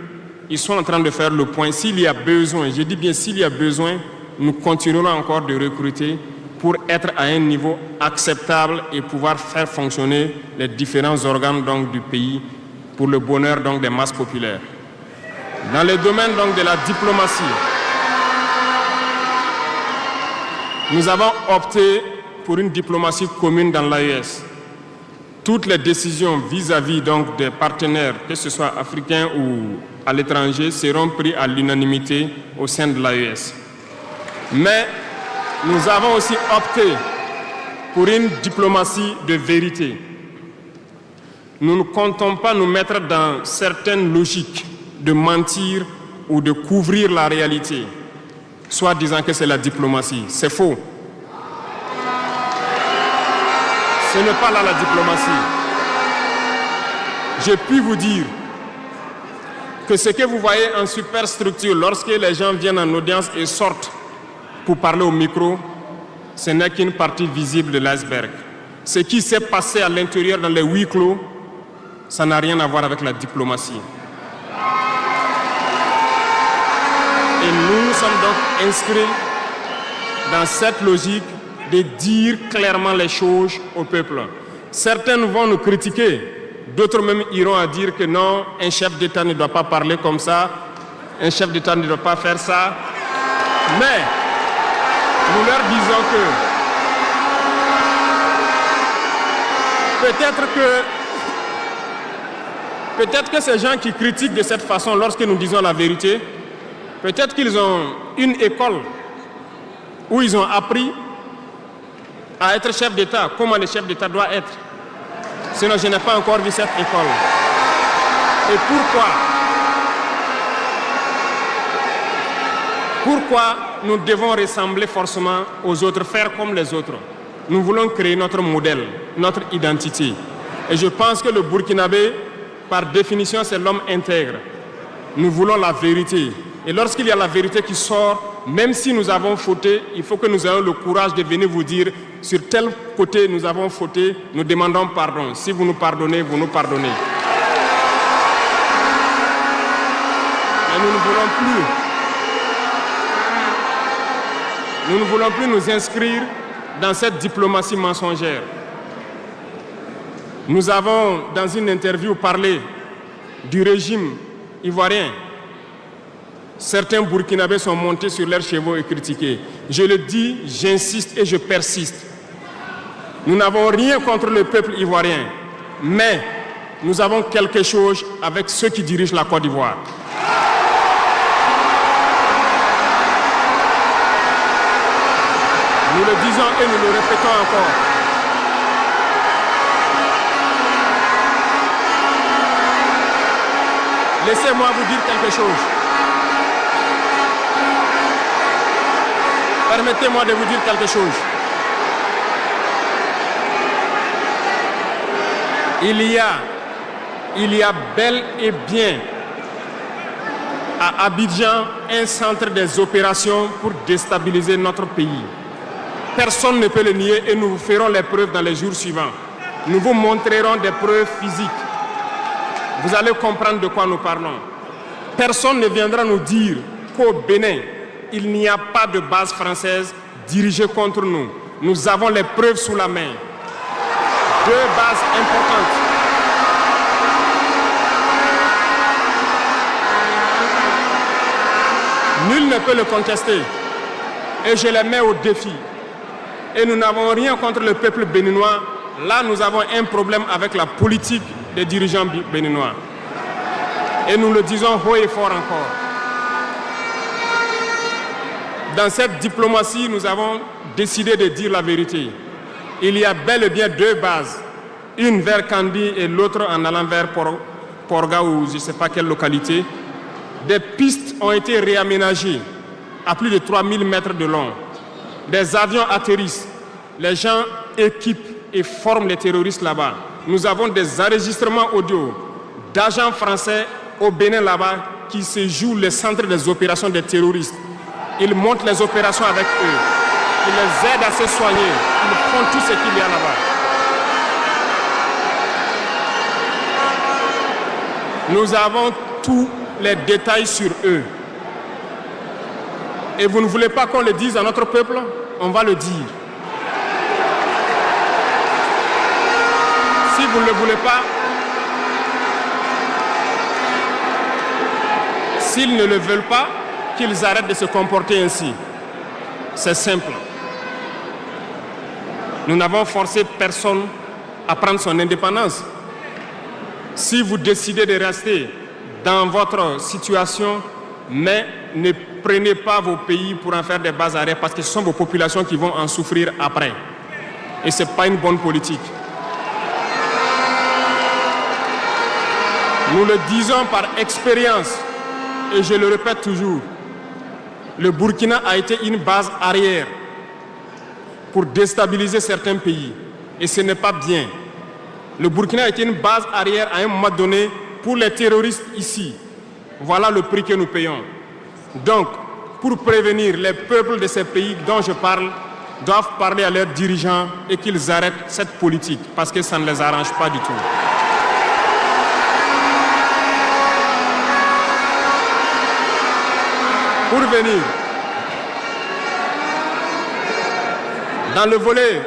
ils sont en train de faire le point. S'il y a besoin, je dis bien s'il y a besoin, nous continuerons encore de recruter pour être à un niveau acceptable et pouvoir faire fonctionner les différents organes donc, du pays pour le bonheur donc, des masses populaires. Dans le domaine donc, de la diplomatie, nous avons opté pour une diplomatie commune dans l'AES. Toutes les décisions vis-à-vis donc, des partenaires, que ce soit africains ou à l'étranger, seront prises à l'unanimité au sein de l'AES. Mais nous avons aussi opté pour une diplomatie de vérité. Nous ne comptons pas nous mettre dans certaines logiques de mentir ou de couvrir la réalité, soit disant que c'est la diplomatie. C'est faux. Ce n'est pas là la diplomatie. Je puis vous dire que ce que vous voyez en superstructure, lorsque les gens viennent en audience et sortent pour parler au micro, ce n'est qu'une partie visible de l'iceberg. Ce qui s'est passé à l'intérieur dans les huis clos, ça n'a rien à voir avec la diplomatie. Et nous sommes donc inscrits dans cette logique de dire clairement les choses au peuple. Certains vont nous critiquer, d'autres même iront à dire que non, un chef d'État ne doit pas parler comme ça, un chef d'État ne doit pas faire ça. Mais nous leur disons que peut-être que ces gens qui critiquent de cette façon lorsque nous disons la vérité, peut-être qu'ils ont une école où ils ont appris à être chef d'État, comment le chef d'État doit être. Sinon, je n'ai pas encore vu cette école. Et pourquoi nous devons ressembler forcément aux autres, faire comme les autres? Nous voulons créer notre modèle, notre identité. Et je pense que le Burkinabé, par définition, c'est l'homme intègre. Nous voulons la vérité. Et lorsqu'il y a la vérité qui sort, même si nous avons fauté, il faut que nous ayons le courage de venir vous dire sur tel côté nous avons fauté, nous demandons pardon. Si vous nous pardonnez, vous nous pardonnez. Mais nous ne voulons plus nous inscrire dans cette diplomatie mensongère. Nous avons, dans une interview, parlé du régime ivoirien. Certains Burkinabés sont montés sur leurs chevaux et critiqués. Je le dis, j'insiste et je persiste. Nous n'avons rien contre le peuple ivoirien, mais nous avons quelque chose avec ceux qui dirigent la Côte d'Ivoire. Nous le disons et nous le répétons encore. Laissez-moi vous dire quelque chose. Permettez-moi de vous dire quelque chose. Il y a bel et bien à Abidjan un centre des opérations pour déstabiliser notre pays. Personne ne peut le nier et nous vous ferons les preuves dans les jours suivants. Nous vous montrerons des preuves physiques. Vous allez comprendre de quoi nous parlons. Personne ne viendra nous dire qu'au Bénin, il n'y a pas de base française dirigée contre nous. Nous avons les preuves sous la main. 2 bases importantes. Nul ne peut le contester. Et je les mets au défi. Et nous n'avons rien contre le peuple béninois. Là, nous avons un problème avec la politique des dirigeants béninois. Et nous le disons haut et fort encore. Dans cette diplomatie, nous avons décidé de dire la vérité. Il y a bel et bien 2 bases, une vers Kandi et l'autre en allant vers Porga ou je ne sais pas quelle localité. Des pistes ont été réaménagées à plus de 3000 mètres de long. Des avions atterrissent, les gens équipent et forment les terroristes là-bas. Nous avons des enregistrements audio d'agents français au Bénin là-bas qui se jouent le centre des opérations des terroristes. Ils montent les opérations avec eux. Ils les aident à se soigner. Ils font tout ce qu'il y a là-bas. Nous avons tous les détails sur eux. Et vous ne voulez pas qu'on le dise à notre peuple? On va le dire. Si vous ne le voulez pas, s'ils ne le veulent pas, qu'ils arrêtent de se comporter ainsi. C'est simple. Nous n'avons forcé personne à prendre son indépendance. Si vous décidez de rester dans votre situation, mais ne prenez pas vos pays pour en faire des bases arrêts parce que ce sont vos populations qui vont en souffrir après. Et ce n'est pas une bonne politique. Nous le disons par expérience et je le répète toujours. Le Burkina a été une base arrière pour déstabiliser certains pays. Et ce n'est pas bien. Le Burkina a été une base arrière à un moment donné pour les terroristes ici. Voilà le prix que nous payons. Donc, pour prévenir les peuples de ces pays dont je parle, doivent parler à leurs dirigeants et qu'ils arrêtent cette politique parce que ça ne les arrange pas du tout. Pour venir, dans le volet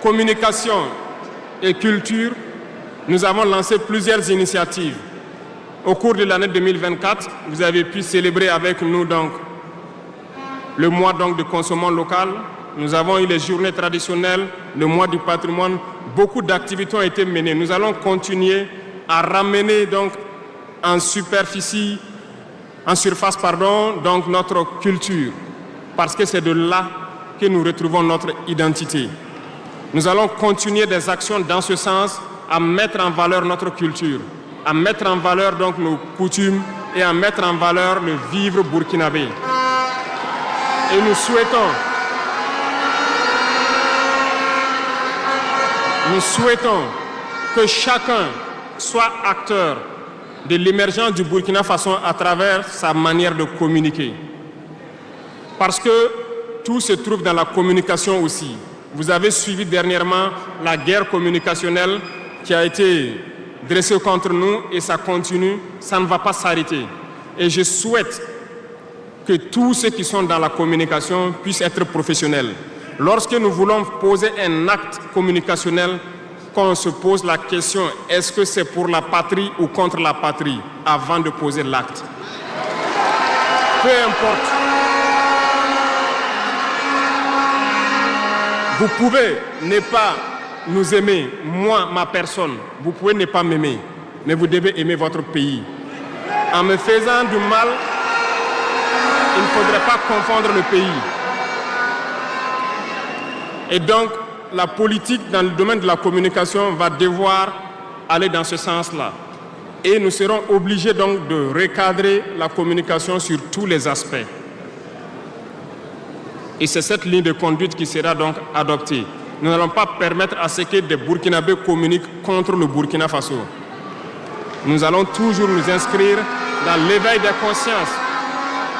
communication et culture, nous avons lancé plusieurs initiatives. Au cours de l'année 2024, vous avez pu célébrer avec nous donc, le mois donc, de consommation locale. Nous avons eu les journées traditionnelles, le mois du patrimoine. Beaucoup d'activités ont été menées. Nous allons continuer à ramener donc, en surface, donc, notre culture. Parce que c'est de là que nous retrouvons notre identité. Nous allons continuer des actions dans ce sens à mettre en valeur notre culture, à mettre en valeur donc nos coutumes et à mettre en valeur le vivre burkinabé. Et nous souhaitons que chacun soit acteur de l'émergence du Burkina Faso à travers sa manière de communiquer. Parce que tout se trouve dans la communication aussi. Vous avez suivi dernièrement la guerre communicationnelle qui a été dressée contre nous et ça continue, ça ne va pas s'arrêter. Et je souhaite que tous ceux qui sont dans la communication puissent être professionnels. Lorsque nous voulons poser un acte communicationnel, qu'on se pose la question, est-ce que c'est pour la patrie ou contre la patrie, avant de poser l'acte. Peu importe. Vous pouvez ne pas nous aimer, moi, ma personne. Vous pouvez ne pas m'aimer, mais vous devez aimer votre pays. En me faisant du mal, il ne faudrait pas confondre le pays. Et donc, la politique dans le domaine de la communication va devoir aller dans ce sens-là. Et nous serons obligés donc de recadrer la communication sur tous les aspects. Et c'est cette ligne de conduite qui sera donc adoptée. Nous n'allons pas permettre à ce que des Burkinabés communiquent contre le Burkina Faso. Nous allons toujours nous inscrire dans l'éveil des consciences.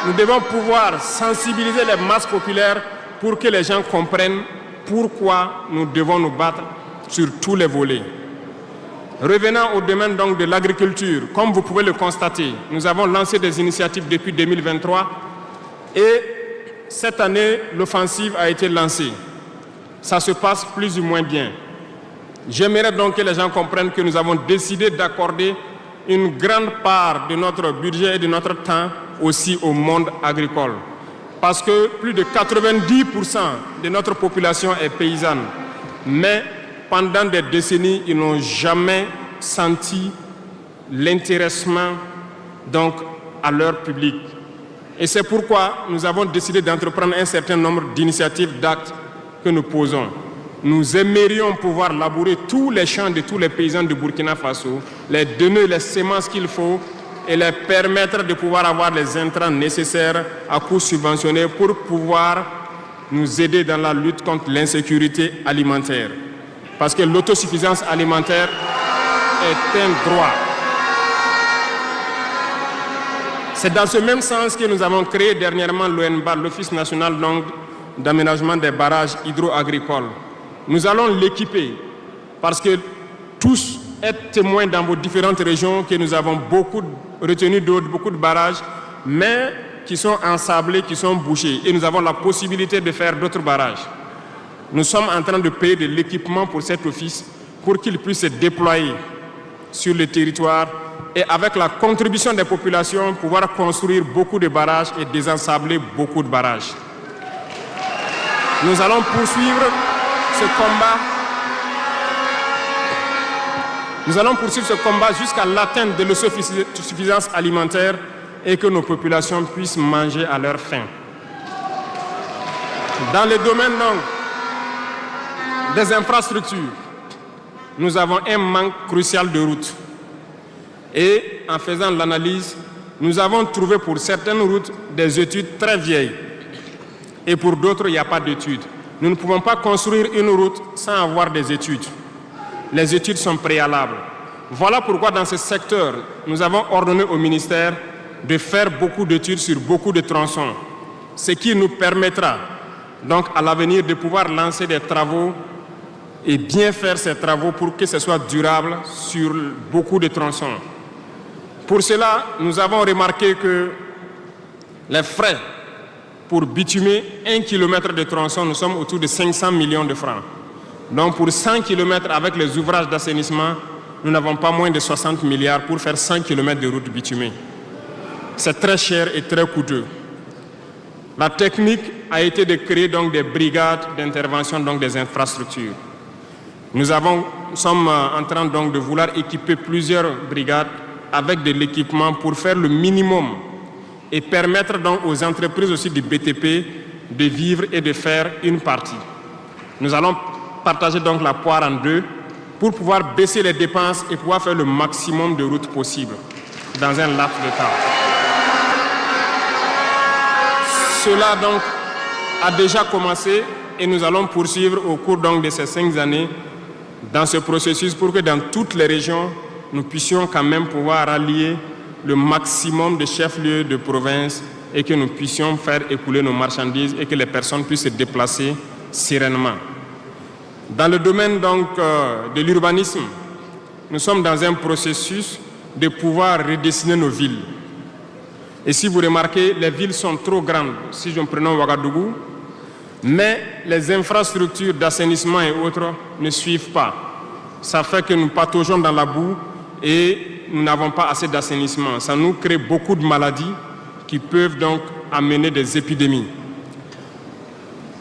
Nous devons pouvoir sensibiliser les masses populaires pour que les gens comprennent pourquoi nous devons nous battre sur tous les volets. Revenant au domaine donc de l'agriculture, comme vous pouvez le constater, nous avons lancé des initiatives depuis 2023 et cette année, l'offensive a été lancée. Ça se passe plus ou moins bien. J'aimerais donc que les gens comprennent que nous avons décidé d'accorder une grande part de notre budget et de notre temps aussi au monde agricole. Parce que plus de 90% de notre population est paysanne. Mais pendant des décennies, ils n'ont jamais senti l'intéressement donc, à leur public. Et c'est pourquoi nous avons décidé d'entreprendre un certain nombre d'initiatives, d'actes que nous posons. Nous aimerions pouvoir labourer tous les champs de tous les paysans du Burkina Faso, les donner les semences qu'il faut et les permettre de pouvoir avoir les intrants nécessaires à coût subventionné pour pouvoir nous aider dans la lutte contre l'insécurité alimentaire. Parce que l'autosuffisance alimentaire est un droit. C'est dans ce même sens que nous avons créé dernièrement l'ONBA, l'Office national d'aménagement des barrages hydro-agricoles. Nous allons l'équiper parce que tous êtes témoins dans vos différentes régions que nous avons beaucoup retenu d'eau, beaucoup de barrages, mais qui sont ensablés, qui sont bouchés. Et nous avons la possibilité de faire d'autres barrages. Nous sommes en train de payer de l'équipement pour cet office pour qu'il puisse se déployer sur le territoire et avec la contribution des populations, pouvoir construire beaucoup de barrages et désensabler beaucoup de barrages. Nous allons poursuivre ce combat. Nous allons poursuivre ce combat jusqu'à l'atteinte de l'autosuffisance alimentaire et que nos populations puissent manger à leur faim. Dans le domaine des infrastructures, nous avons un manque crucial de routes. Et en faisant l'analyse, nous avons trouvé pour certaines routes des études très vieilles. Et pour d'autres, il n'y a pas d'études. Nous ne pouvons pas construire une route sans avoir des études. Les études sont préalables. Voilà pourquoi dans ce secteur, nous avons ordonné au ministère de faire beaucoup d'études sur beaucoup de tronçons, ce qui nous permettra donc à l'avenir de pouvoir lancer des travaux et bien faire ces travaux pour que ce soit durable sur beaucoup de tronçons. Pour cela, nous avons remarqué que les frais pour bitumer 1 km de tronçon, nous sommes autour de 500 millions de francs. Donc pour 100 km avec les ouvrages d'assainissement, nous n'avons pas moins de 60 milliards pour faire 100 km de route bitumée. C'est très cher et très coûteux. La technique a été de créer donc des brigades d'intervention, donc des infrastructures. Nous sommes en train donc de vouloir équiper plusieurs brigades avec de l'équipement pour faire le minimum et permettre donc aux entreprises aussi du BTP de vivre et de faire une partie. Nous allons partager donc la poire en deux pour pouvoir baisser les dépenses et pouvoir faire le maximum de routes possibles dans un laps de temps. Cela donc a déjà commencé et nous allons poursuivre au cours donc de ces 5 années dans ce processus pour que dans toutes les régions, nous puissions quand même pouvoir rallier le maximum de chefs-lieux de province et que nous puissions faire écouler nos marchandises et que les personnes puissent se déplacer sereinement. Dans le domaine donc de l'urbanisme, nous sommes dans un processus de pouvoir redessiner nos villes. Et si vous remarquez, les villes sont trop grandes, si je me prends Ouagadougou, mais les infrastructures d'assainissement et autres ne suivent pas. Ça fait que nous pataugeons dans la boue et nous n'avons pas assez d'assainissement. Ça nous crée beaucoup de maladies qui peuvent donc amener des épidémies.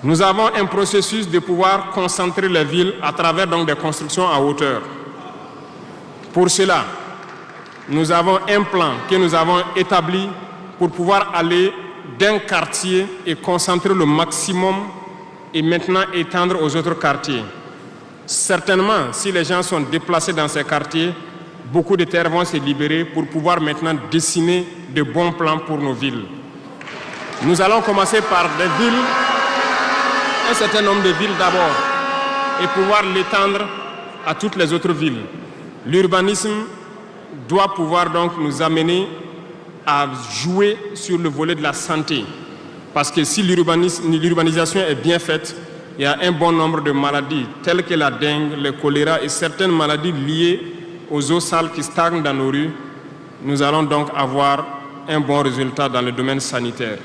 Nous avons un processus de pouvoir concentrer les villes à travers donc des constructions à hauteur. Pour cela, nous avons un plan que nous avons établi pour pouvoir aller d'un quartier et concentrer le maximum et maintenant étendre aux autres quartiers. Certainement, si les gens sont déplacés dans ces quartiers, beaucoup de terres vont se libérer pour pouvoir maintenant dessiner de bons plans pour nos villes. Nous allons commencer par des villes, un certain nombre de villes d'abord, et pouvoir l'étendre à toutes les autres villes. L'urbanisme doit pouvoir donc nous amener à jouer sur le volet de la santé. Parce que si l'urbanisation est bien faite, il y a un bon nombre de maladies telles que la dengue, le choléra et certaines maladies liées aux eaux sales qui stagnent dans nos rues. Nous allons donc avoir un bon résultat dans le domaine sanitaire.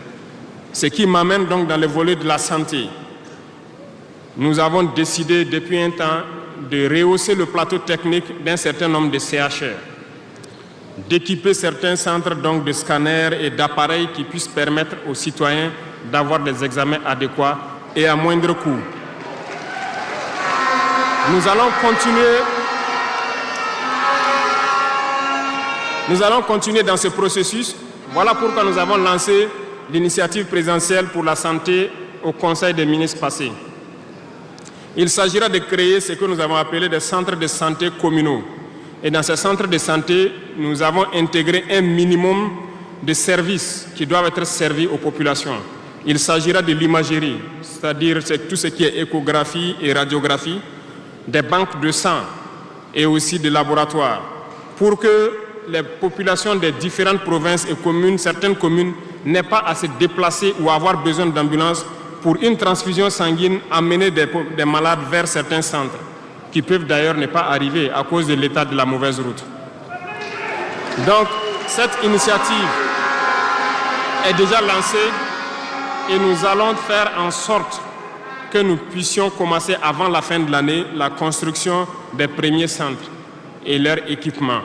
Ce qui m'amène donc dans le volet de la santé. Nous avons décidé depuis un temps de rehausser le plateau technique d'un certain nombre de CHR, d'équiper certains centres donc de scanners et d'appareils qui puissent permettre aux citoyens d'avoir des examens adéquats et à moindre coût. Nous allons continuer dans ce processus. Voilà pourquoi nous avons lancé l'initiative présidentielle pour la santé au Conseil des ministres passé. Il s'agira de créer ce que nous avons appelé des centres de santé communaux. Et dans ces centres de santé, nous avons intégré un minimum de services qui doivent être servis aux populations. Il s'agira de l'imagerie, c'est-à-dire tout ce qui est échographie et radiographie, des banques de sang et aussi des laboratoires, pour que les populations des différentes provinces et communes, certaines communes, n'aient pas à se déplacer ou avoir besoin d'ambulance pour une transfusion sanguine, amener des malades vers certains centres, qui peuvent d'ailleurs ne pas arriver à cause de l'état de la mauvaise route. Donc, cette initiative est déjà lancée et nous allons faire en sorte que nous puissions commencer avant la fin de l'année la construction des premiers centres et leur équipement.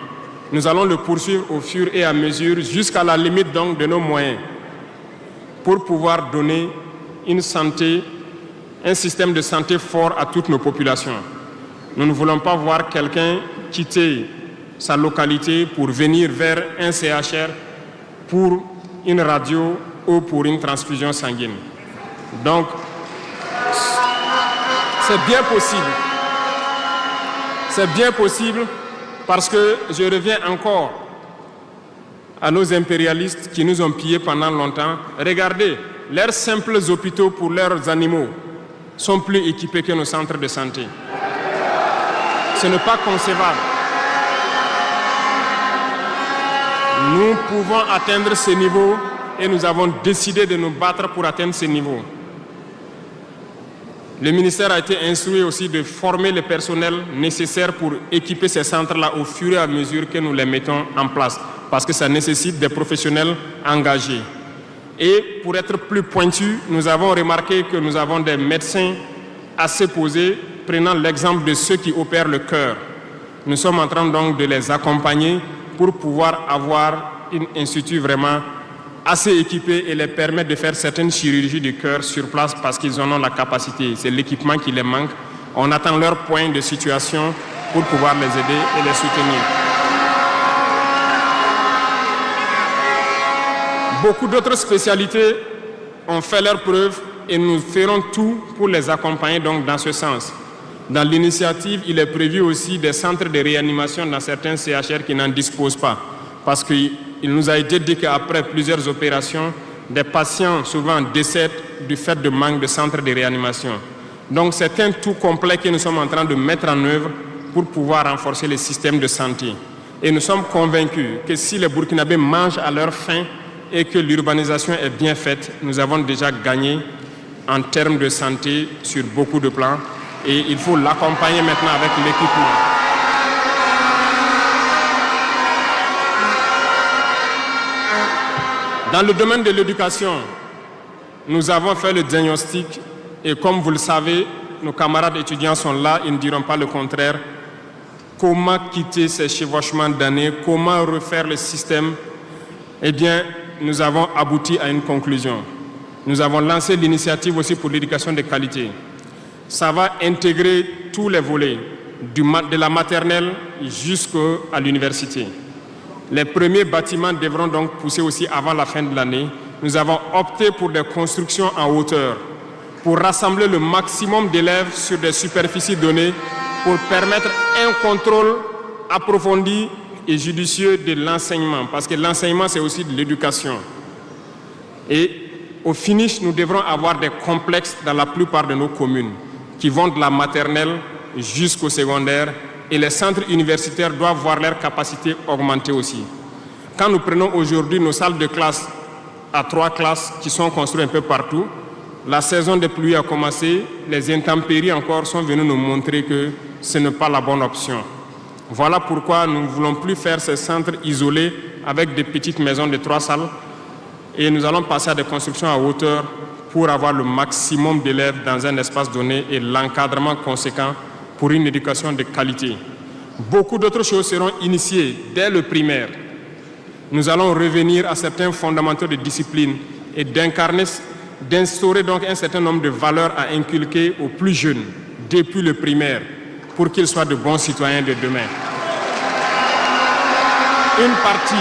Nous allons le poursuivre au fur et à mesure jusqu'à la limite donc de nos moyens pour pouvoir donner une santé, un système de santé fort à toutes nos populations. Nous ne voulons pas voir quelqu'un quitter sa localité pour venir vers un CHR pour une radio ou pour une transfusion sanguine. Donc, c'est bien possible. C'est bien possible parce que je reviens encore à nos impérialistes qui nous ont pillés pendant longtemps. Regardez, leurs simples hôpitaux pour leurs animaux sont plus équipés que nos centres de santé. Ce n'est pas concevable. Nous pouvons atteindre ce niveau et nous avons décidé de nous battre pour atteindre ce niveau. Le ministère a été instruit aussi de former le personnel nécessaire pour équiper ces centres-là au fur et à mesure que nous les mettons en place, parce que ça nécessite des professionnels engagés. Et pour être plus pointu, nous avons remarqué que nous avons des médecins assez posés, prenant l'exemple de ceux qui opèrent le cœur. Nous sommes en train donc de les accompagner pour pouvoir avoir un institut vraiment assez équipé et les permettre de faire certaines chirurgies du cœur sur place parce qu'ils en ont la capacité. C'est l'équipement qui les manque. On attend leur point de situation pour pouvoir les aider et les soutenir. Beaucoup d'autres spécialités ont fait leurs preuves et nous ferons tout pour les accompagner donc dans ce sens. Dans l'initiative, il est prévu aussi des centres de réanimation dans certains CHR qui n'en disposent pas. Parce qu'il nous a été dit qu'après plusieurs opérations, des patients souvent décèdent du fait de manque de centres de réanimation. Donc c'est un tout complet que nous sommes en train de mettre en œuvre pour pouvoir renforcer le système de santé. Et nous sommes convaincus que si les Burkinabés mangent à leur faim et que l'urbanisation est bien faite, nous avons déjà gagné en termes de santé sur beaucoup de plans. Et il faut l'accompagner maintenant avec l'équipement. Dans le domaine de l'éducation, nous avons fait le diagnostic et comme vous le savez, nos camarades étudiants sont là, ils ne diront pas le contraire. Comment quitter ces chevauchements d'années, comment refaire le système? Eh bien, nous avons abouti à une conclusion. Nous avons lancé l'initiative aussi pour l'éducation de qualité. Ça va intégrer tous les volets, de la maternelle jusqu'à l'université. Les premiers bâtiments devront donc pousser aussi avant la fin de l'année. Nous avons opté pour des constructions en hauteur, pour rassembler le maximum d'élèves sur des superficies données, pour permettre un contrôle approfondi et judicieux de l'enseignement, parce que l'enseignement, c'est aussi de l'éducation. Et au finish, nous devrons avoir des complexes dans la plupart de nos communes, qui vont de la maternelle jusqu'au secondaire, et les centres universitaires doivent voir leur capacité augmenter aussi. Quand nous prenons aujourd'hui nos salles de classe à 3 classes qui sont construites un peu partout, la saison des pluies a commencé, les intempéries encore sont venues nous montrer que ce n'est pas la bonne option. Voilà pourquoi nous ne voulons plus faire ces centres isolés avec des petites maisons de 3 salles et nous allons passer à des constructions à hauteur pour avoir le maximum d'élèves dans un espace donné et l'encadrement conséquent pour une éducation de qualité. Beaucoup d'autres choses seront initiées dès le primaire. Nous allons revenir à certains fondamentaux de discipline et d'instaurer donc un certain nombre de valeurs à inculquer aux plus jeunes depuis le primaire pour qu'ils soient de bons citoyens de demain. Une partie.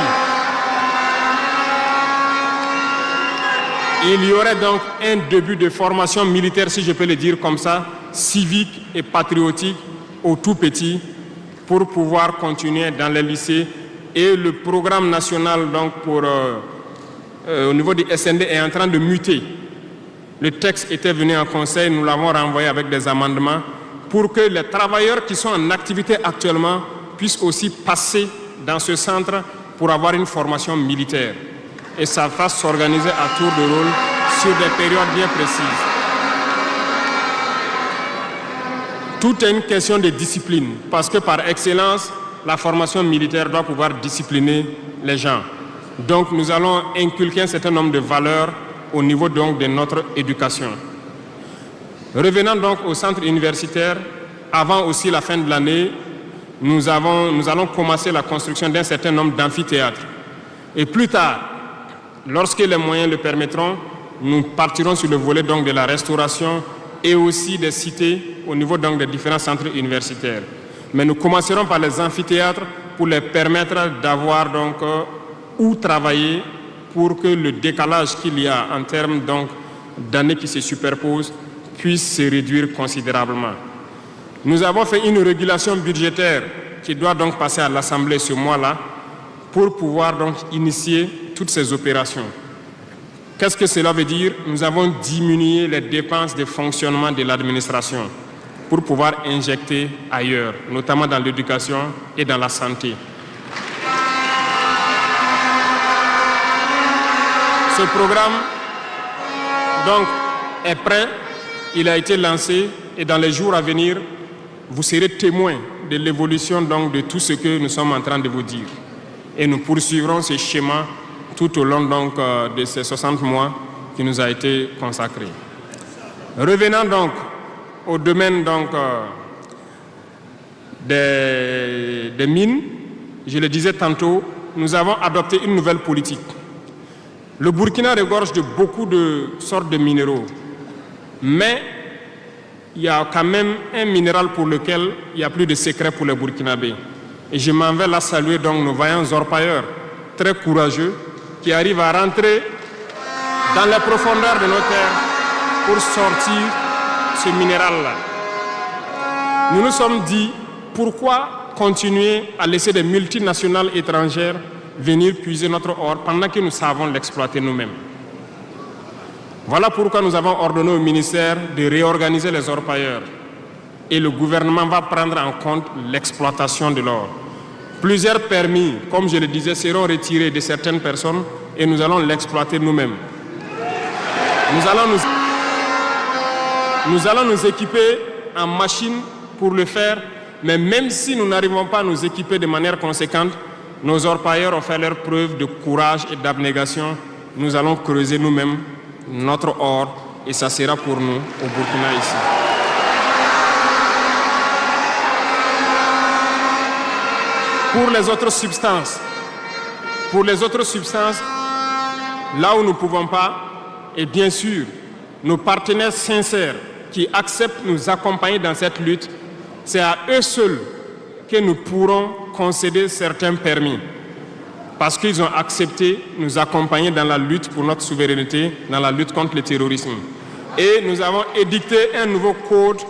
Il y aurait donc un début de formation militaire, si je peux le dire comme ça, civique et patriotique aux tout petits pour pouvoir continuer dans les lycées. Et le programme national donc au niveau du SND est en train de muter. Le texte était venu en conseil, nous l'avons renvoyé avec des amendements pour que les travailleurs qui sont en activité actuellement puissent aussi passer dans ce centre pour avoir une formation militaire. Et ça va s'organiser à tour de rôle sur des périodes bien précises. Tout est une question de discipline, parce que par excellence, la formation militaire doit pouvoir discipliner les gens. Donc nous allons inculquer un certain nombre de valeurs au niveau donc de notre éducation. Revenant donc au centre universitaire, avant aussi la fin de l'année, nous allons commencer la construction d'un certain nombre d'amphithéâtres. Et plus tard, lorsque les moyens le permettront, nous partirons sur le volet donc de la restauration et aussi des cités au niveau donc des différents centres universitaires. Mais nous commencerons par les amphithéâtres pour les permettre d'avoir donc où travailler pour que le décalage qu'il y a en termes donc d'années qui se superposent puisse se réduire considérablement. Nous avons fait une régulation budgétaire qui doit donc passer à l'Assemblée ce mois-là pour pouvoir donc initier toutes ces opérations. Qu'est-ce que cela veut dire? Nous avons diminué les dépenses de fonctionnement de l'administration pour pouvoir injecter ailleurs, notamment dans l'éducation et dans la santé. Ce programme donc, est prêt, il a été lancé et dans les jours à venir, vous serez témoins de l'évolution donc, de tout ce que nous sommes en train de vous dire. Et nous poursuivrons ce schéma tout au long donc, de ces 60 mois qui nous a été consacré. Revenant donc au domaine donc, des mines, je le disais tantôt, nous avons adopté une nouvelle politique. Le Burkina regorge de beaucoup de sortes de minéraux, mais il y a quand même un minéral pour lequel il n'y a plus de secret pour les Burkinabés. Et je m'en vais là saluer donc nos vaillants orpailleurs, très courageux, qui arrivent à rentrer dans les profondeurs de nos terres pour sortir ce minéral-là. Nous nous sommes dit, pourquoi continuer à laisser des multinationales étrangères venir puiser notre or pendant que nous savons l'exploiter nous-mêmes? Voilà pourquoi nous avons ordonné au ministère de réorganiser les orpailleurs et le gouvernement va prendre en compte l'exploitation de l'or. Plusieurs permis, comme je le disais, seront retirés de certaines personnes et nous allons l'exploiter nous-mêmes. Nous allons nous équiper en machines pour le faire, mais même si nous n'arrivons pas à nous équiper de manière conséquente, nos orpailleurs ont fait leur preuve de courage et d'abnégation. Nous allons creuser nous-mêmes notre or et ça sera pour nous au Burkina ici. Pour les autres substances, là où nous ne pouvons pas, et bien sûr, nos partenaires sincères qui acceptent de nous accompagner dans cette lutte, c'est à eux seuls que nous pourrons concéder certains permis. Parce qu'ils ont accepté de nous accompagner dans la lutte pour notre souveraineté, dans la lutte contre le terrorisme. Et nous avons édicté un nouveau code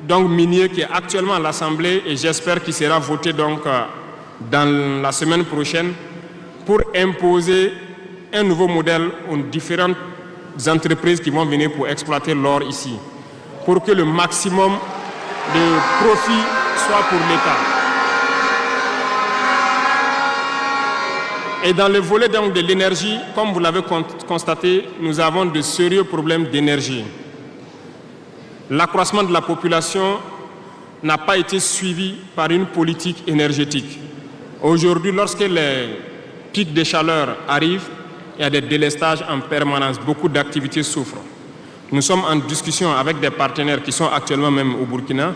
donc, minier qui est actuellement à l'Assemblée et j'espère qu'il sera voté donc, dans la semaine prochaine pour imposer un nouveau modèle aux différentes entreprises qui vont venir pour exploiter l'or ici, pour que le maximum de profit soit pour l'État. Et dans le volet donc, de l'énergie, comme vous l'avez constaté, nous avons de sérieux problèmes d'énergie. L'accroissement de la population n'a pas été suivi par une politique énergétique. Aujourd'hui, lorsque les pics de chaleur arrivent, il y a des délestages en permanence, beaucoup d'activités souffrent. Nous sommes en discussion avec des partenaires qui sont actuellement même au Burkina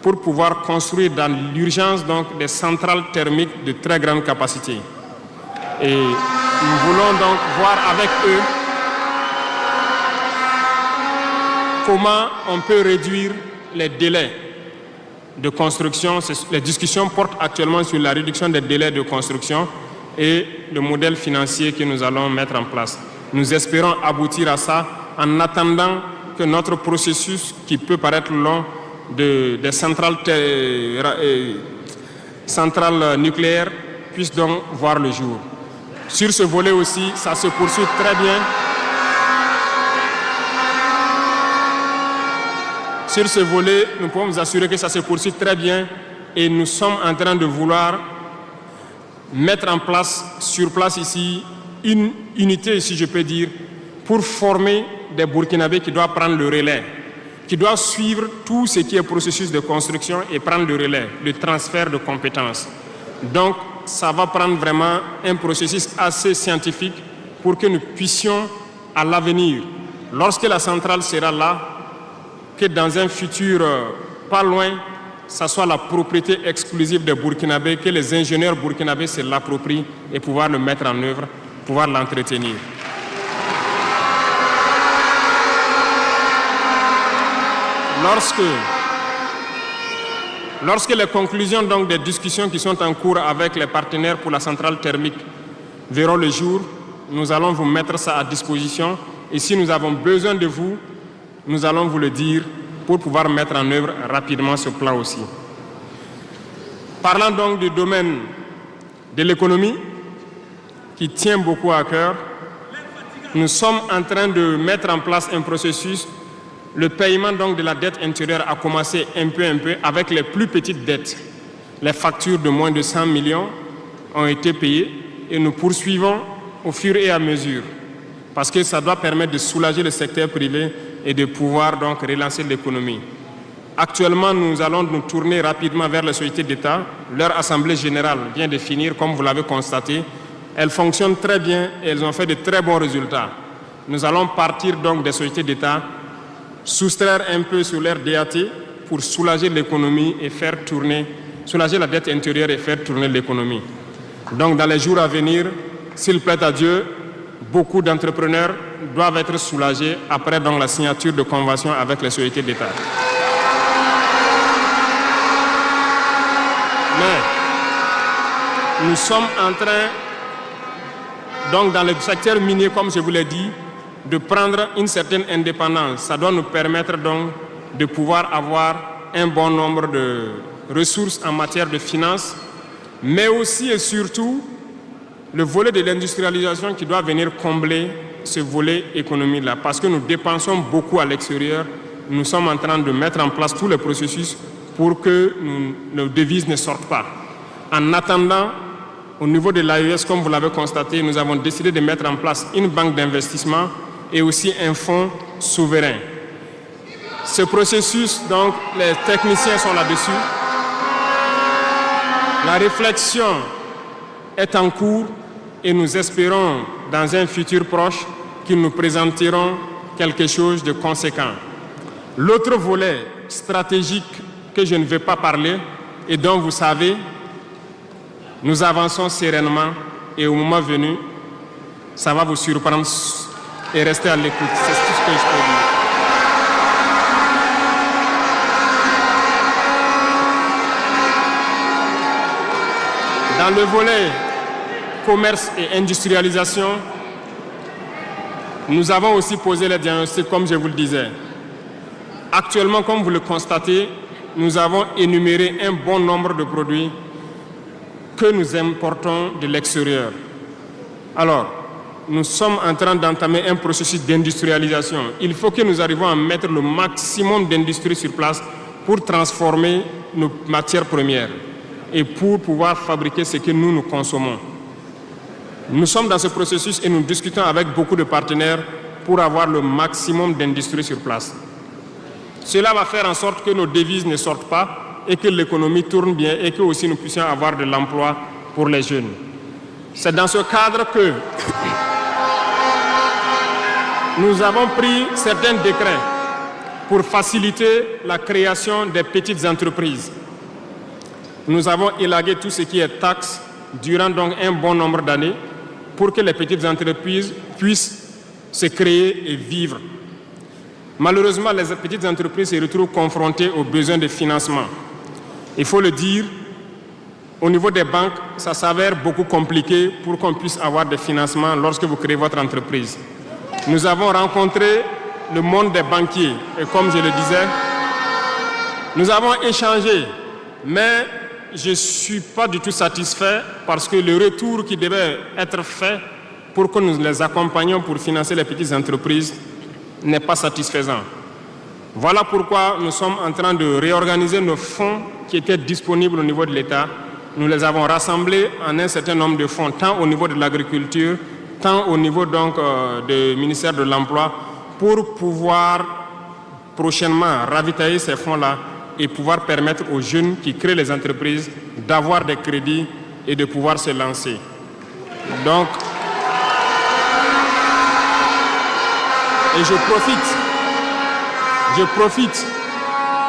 pour pouvoir construire dans l'urgence donc des centrales thermiques de très grande capacité. Et nous voulons donc voir avec eux comment on peut réduire les délais de construction. Les discussions portent actuellement sur la réduction des délais de construction et le modèle financier que nous allons mettre en place. Nous espérons aboutir à ça en attendant que notre processus, qui peut paraître long, des centrales nucléaires, puisse donc voir le jour. Sur ce volet aussi, ça se poursuit très bien. Sur ce volet, nous pouvons vous assurer que ça se poursuit très bien et nous sommes en train de vouloir mettre en place, sur place ici, une unité, si je peux dire, pour former des Burkinabés qui doivent prendre le relais, qui doivent suivre tout ce qui est processus de construction et prendre le relais, le transfert de compétences. Donc, ça va prendre vraiment un processus assez scientifique pour que nous puissions, à l'avenir, lorsque la centrale sera là, que dans un futur pas loin, ça soit la propriété exclusive des Burkinabés, que les ingénieurs burkinabés se l'approprient et pouvoir le mettre en œuvre, pouvoir l'entretenir. Lorsque les conclusions donc, des discussions qui sont en cours avec les partenaires pour la centrale thermique verront le jour, nous allons vous mettre ça à disposition. Et si nous avons besoin de vous, nous allons vous le dire pour pouvoir mettre en œuvre rapidement ce plan aussi. Parlant donc du domaine de l'économie, qui tient beaucoup à cœur, nous sommes en train de mettre en place un processus. Le paiement donc, de la dette intérieure a commencé un peu avec les plus petites dettes. Les factures de moins de 100 millions ont été payées et nous poursuivons au fur et à mesure, parce que ça doit permettre de soulager le secteur privé et de pouvoir donc relancer l'économie. Actuellement, nous allons nous tourner rapidement vers les sociétés d'État. Leur assemblée générale vient de finir, comme vous l'avez constaté. Elles fonctionnent très bien et elles ont fait de très bons résultats. Nous allons partir donc des sociétés d'État, soustraire un peu sur leur DAT pour soulager l'économie et faire tourner, soulager la dette intérieure et faire tourner l'économie. Donc dans les jours à venir, s'il plaît à Dieu, beaucoup d'entrepreneurs doivent être soulagés après donc la signature de conventions avec les sociétés d'État. Mais nous sommes en train, donc dans le secteur minier, comme je vous l'ai dit, de prendre une certaine indépendance. Ça doit nous permettre donc de pouvoir avoir un bon nombre de ressources en matière de finances, mais aussi et surtout le volet de l'industrialisation qui doit venir combler ce volet économie-là. Parce que nous dépensons beaucoup à l'extérieur, nous sommes en train de mettre en place tous les processus pour que nos devises ne sortent pas. En attendant, au niveau de l'AES, comme vous l'avez constaté, nous avons décidé de mettre en place une banque d'investissement et aussi un fonds souverain. Ce processus, donc, les techniciens sont là-dessus. La réflexion est en cours et nous espérons, dans un futur proche, qu'ils nous présenteront quelque chose de conséquent. L'autre volet stratégique que je ne vais pas parler et dont vous savez, nous avançons sereinement et au moment venu, ça va vous surprendre et rester à l'écoute. C'est tout ce que je peux dire. Dans le volet commerce et industrialisation, nous avons aussi posé les diagnostics, comme je vous le disais. Actuellement, comme vous le constatez, nous avons énuméré un bon nombre de produits que nous importons de l'extérieur. Alors, nous sommes en train d'entamer un processus d'industrialisation. Il faut que nous arrivions à mettre le maximum d'industrie sur place pour transformer nos matières premières et pour pouvoir fabriquer ce que nous consommons. Nous sommes dans ce processus et nous discutons avec beaucoup de partenaires pour avoir le maximum d'industrie sur place. Cela va faire en sorte que nos devises ne sortent pas et que l'économie tourne bien et que aussi nous puissions avoir de l'emploi pour les jeunes. C'est dans ce cadre que nous avons pris certains décrets pour faciliter la création des petites entreprises. Nous avons élagué tout ce qui est taxes durant donc un bon nombre d'années pour que les petites entreprises puissent se créer et vivre. Malheureusement, les petites entreprises se retrouvent confrontées aux besoins de financement. Il faut le dire, au niveau des banques, ça s'avère beaucoup compliqué pour qu'on puisse avoir des financements lorsque vous créez votre entreprise. Nous avons rencontré le monde des banquiers et comme je le disais, nous avons échangé, mais je ne suis pas du tout satisfait parce que le retour qui devait être fait pour que nous les accompagnions pour financer les petites entreprises n'est pas satisfaisant. Voilà pourquoi nous sommes en train de réorganiser nos fonds qui étaient disponibles au niveau de l'État. Nous les avons rassemblés en un certain nombre de fonds, tant au niveau de l'agriculture, tant au niveau donc du ministère de l'Emploi, pour pouvoir prochainement ravitailler ces fonds-là et pouvoir permettre aux jeunes qui créent les entreprises d'avoir des crédits et de pouvoir se lancer. Donc, et je profite,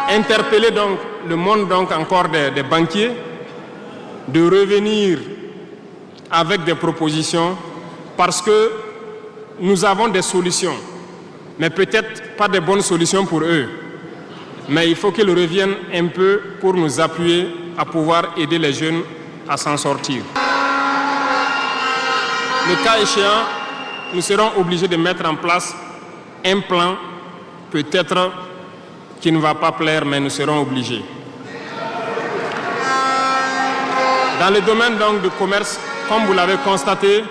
interpeller donc le monde donc encore des banquiers de revenir avec des propositions parce que nous avons des solutions, mais peut-être pas de bonnes solutions pour eux. Mais il faut qu'ils reviennent un peu pour nous appuyer à pouvoir aider les jeunes à s'en sortir. Le cas échéant, nous serons obligés de mettre en place un plan, peut-être qui ne va pas plaire, mais nous serons obligés. Dans le domaine donc du commerce, comme vous l'avez constaté,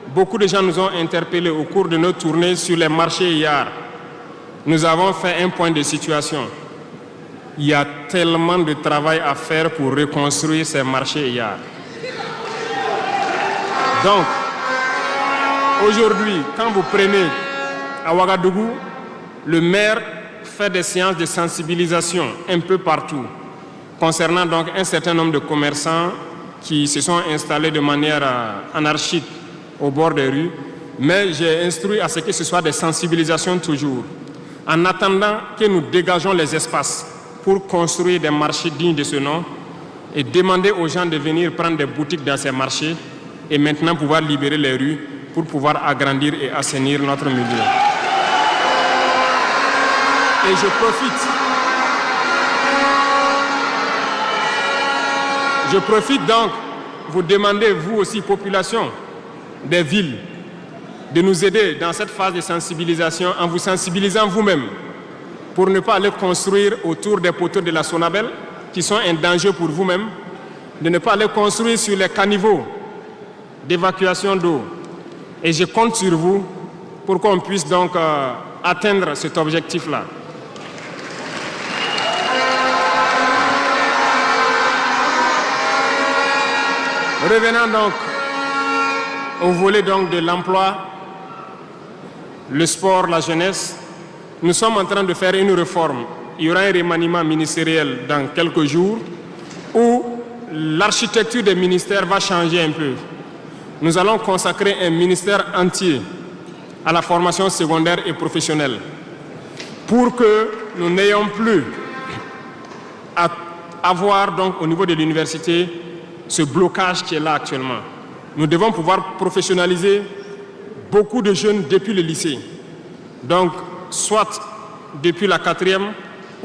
beaucoup de gens nous ont interpellés au cours de nos tournées sur les marchés hier. Nous avons fait un point de situation. Il y a tellement de travail à faire pour reconstruire ces marchés hier. Donc, Aujourd'hui, quand vous prenez à Ouagadougou, le maire fait des séances de sensibilisation un peu partout concernant donc un certain nombre de commerçants qui se sont installés de manière anarchique au bord des rues, mais j'ai instruit à ce que ce soit des sensibilisations toujours, en attendant que nous dégageons les espaces pour construire des marchés dignes de ce nom et demander aux gens de venir prendre des boutiques dans ces marchés et maintenant pouvoir libérer les rues pour pouvoir agrandir et assainir notre milieu. Et je profite donc, vous demander, vous aussi, population des villes, de nous aider dans cette phase de sensibilisation en vous sensibilisant vous-même pour ne pas aller construire autour des poteaux de la Sonabel qui sont un danger pour vous-même, de ne pas aller construire sur les caniveaux d'évacuation d'eau. Et je compte sur vous pour qu'on puisse donc atteindre cet objectif-là. Revenons donc au volet donc de l'emploi, le sport, la jeunesse. Nous sommes en train de faire une réforme. Il y aura un remaniement ministériel dans quelques jours où l'architecture des ministères va changer un peu. Nous allons consacrer un ministère entier à la formation secondaire et professionnelle pour que nous n'ayons plus à avoir donc au niveau de l'université ce blocage qui est là actuellement. Nous devons pouvoir professionnaliser beaucoup de jeunes depuis le lycée. Donc, soit depuis la 4e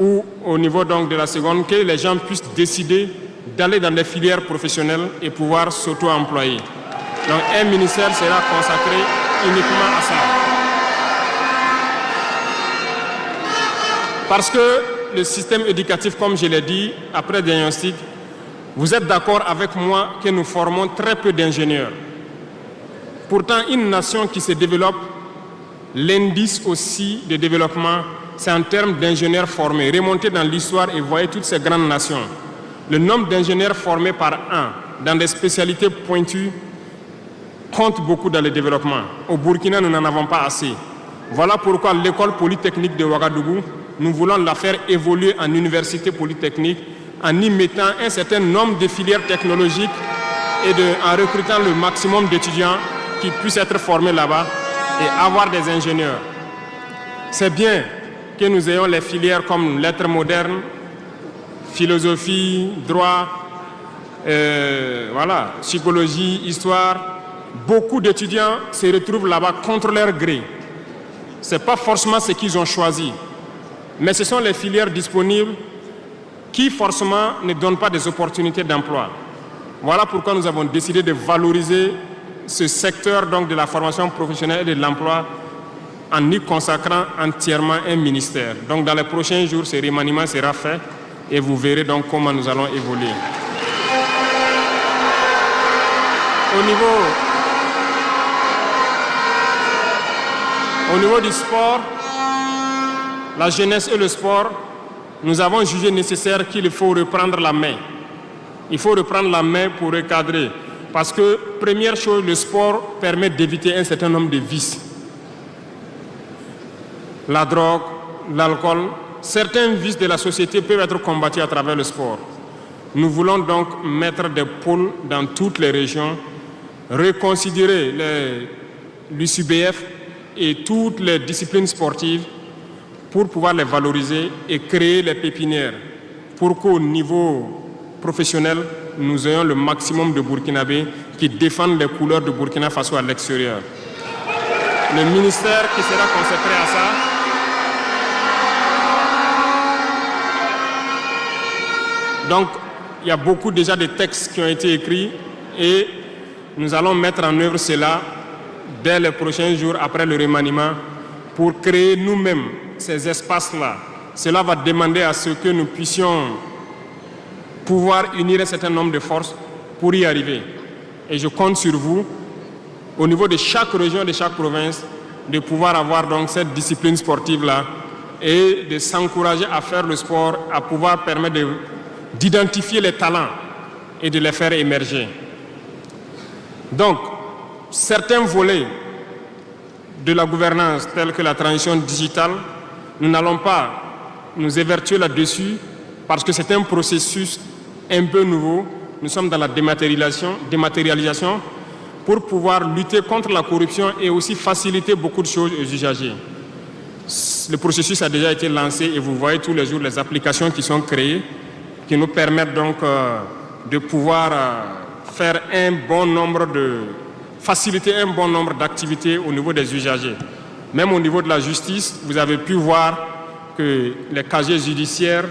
ou au niveau donc de la seconde, que les gens puissent décider d'aller dans des filières professionnelles et pouvoir s'auto-employer. Donc, un ministère sera consacré uniquement à ça. Parce que le système éducatif, comme je l'ai dit, après diagnostic, vous êtes d'accord avec moi que nous formons très peu d'ingénieurs. Pourtant, une nation qui se développe, l'indice aussi de développement, c'est en termes d'ingénieurs formés. Remontez dans l'histoire et voyez toutes ces grandes nations. Le nombre d'ingénieurs formés par an dans des spécialités pointues compte beaucoup dans le développement. Au Burkina, nous n'en avons pas assez. Voilà pourquoi l'école polytechnique de Ouagadougou, nous voulons la faire évoluer en université polytechnique en y mettant un certain nombre de filières technologiques et en recrutant le maximum d'étudiants qui puissent être formés là-bas et avoir des ingénieurs. C'est bien que nous ayons les filières comme lettres modernes, philosophie, droit, voilà, psychologie, histoire. Beaucoup d'étudiants se retrouvent là-bas contre leur gré. Ce n'est pas forcément ce qu'ils ont choisi, mais ce sont les filières disponibles qui forcément ne donnent pas des opportunités d'emploi. Voilà pourquoi nous avons décidé de valoriser ce secteur donc, de la formation professionnelle et de l'emploi en y consacrant entièrement un ministère. Donc dans les prochains jours, ce remaniement sera fait et vous verrez donc comment nous allons évoluer. Au niveau du sport, la jeunesse et le sport, nous avons jugé nécessaire qu'il faut reprendre la main. Il faut reprendre la main pour recadrer. Parce que, première chose, le sport permet d'éviter un certain nombre de vices. La drogue, l'alcool, certains vices de la société peuvent être combattus à travers le sport. Nous voulons donc mettre des pôles dans toutes les régions, reconsidérer l'UCBF et toutes les disciplines sportives pour pouvoir les valoriser et créer les pépinières pour qu'au niveau professionnel, nous ayons le maximum de Burkinabés qui défendent les couleurs de Burkina Faso à l'extérieur. Le ministère qui sera consacré à ça donc, il y a beaucoup déjà de textes qui ont été écrits et nous allons mettre en œuvre cela dès les prochains jours après le remaniement pour créer nous-mêmes ces espaces-là. Cela va demander à ce que nous puissions pouvoir unir un certain nombre de forces pour y arriver. Et je compte sur vous, au niveau de chaque région, de chaque province, de pouvoir avoir donc cette discipline sportive-là et de s'encourager à faire le sport, à pouvoir permettre d'identifier les talents et de les faire émerger. Donc, certains volets de la gouvernance telle que la transition digitale, nous n'allons pas nous évertuer là-dessus parce que c'est un processus un peu nouveau. Nous sommes dans la dématérialisation pour pouvoir lutter contre la corruption et aussi faciliter beaucoup de choses aux usagers. Le processus a déjà été lancé et vous voyez tous les jours les applications qui sont créées qui nous permettent donc de pouvoir faire faciliter un bon nombre d'activités au niveau des usagers. Même au niveau de la justice, vous avez pu voir que les casiers judiciaires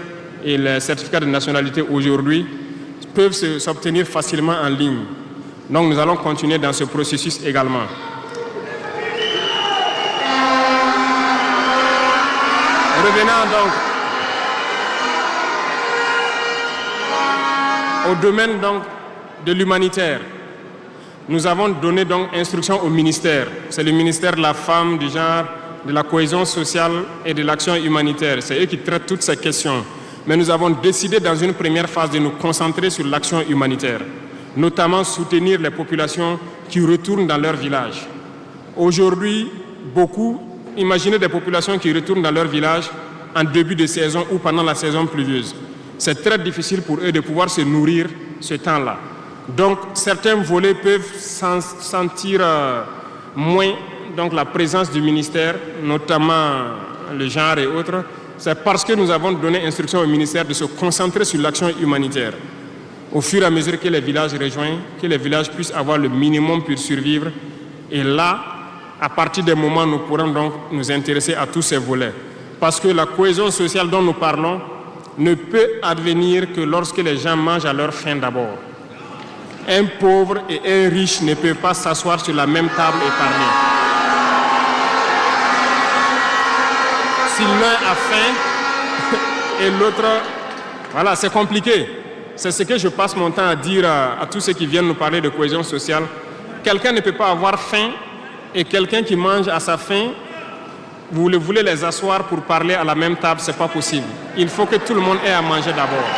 et les certificats de nationalité aujourd'hui peuvent s'obtenir facilement en ligne. Donc nous allons continuer dans ce processus également. Revenant donc au domaine donc de l'humanitaire, nous avons donné donc instruction au ministère. C'est le ministère de la Femme, du Genre, de la Cohésion sociale et de l'Action humanitaire. C'est eux qui traitent toutes ces questions. Mais nous avons décidé dans une première phase de nous concentrer sur l'action humanitaire, notamment soutenir les populations qui retournent dans leur village. Aujourd'hui, imaginez des populations qui retournent dans leur village en début de saison ou pendant la saison pluvieuse. C'est très difficile pour eux de pouvoir se nourrir ce temps-là. Donc, certains volets peuvent sentir moins donc, la présence du ministère, notamment le genre et autres. C'est parce que nous avons donné instruction au ministère de se concentrer sur l'action humanitaire. Au fur et à mesure que les villages rejoignent, que les villages puissent avoir le minimum pour survivre. Et là, à partir des moments, nous pourrons donc nous intéresser à tous ces volets. Parce que la cohésion sociale dont nous parlons ne peut advenir que lorsque les gens mangent à leur faim d'abord. Un pauvre et un riche ne peuvent pas s'asseoir sur la même table et parler. Si l'un a faim et l'autre... Voilà, c'est compliqué. C'est ce que je passe mon temps à dire à tous ceux qui viennent nous parler de cohésion sociale. Quelqu'un ne peut pas avoir faim et quelqu'un qui mange à sa faim, vous voulez les asseoir pour parler à la même table, ce n'est pas possible. Il faut que tout le monde ait à manger d'abord.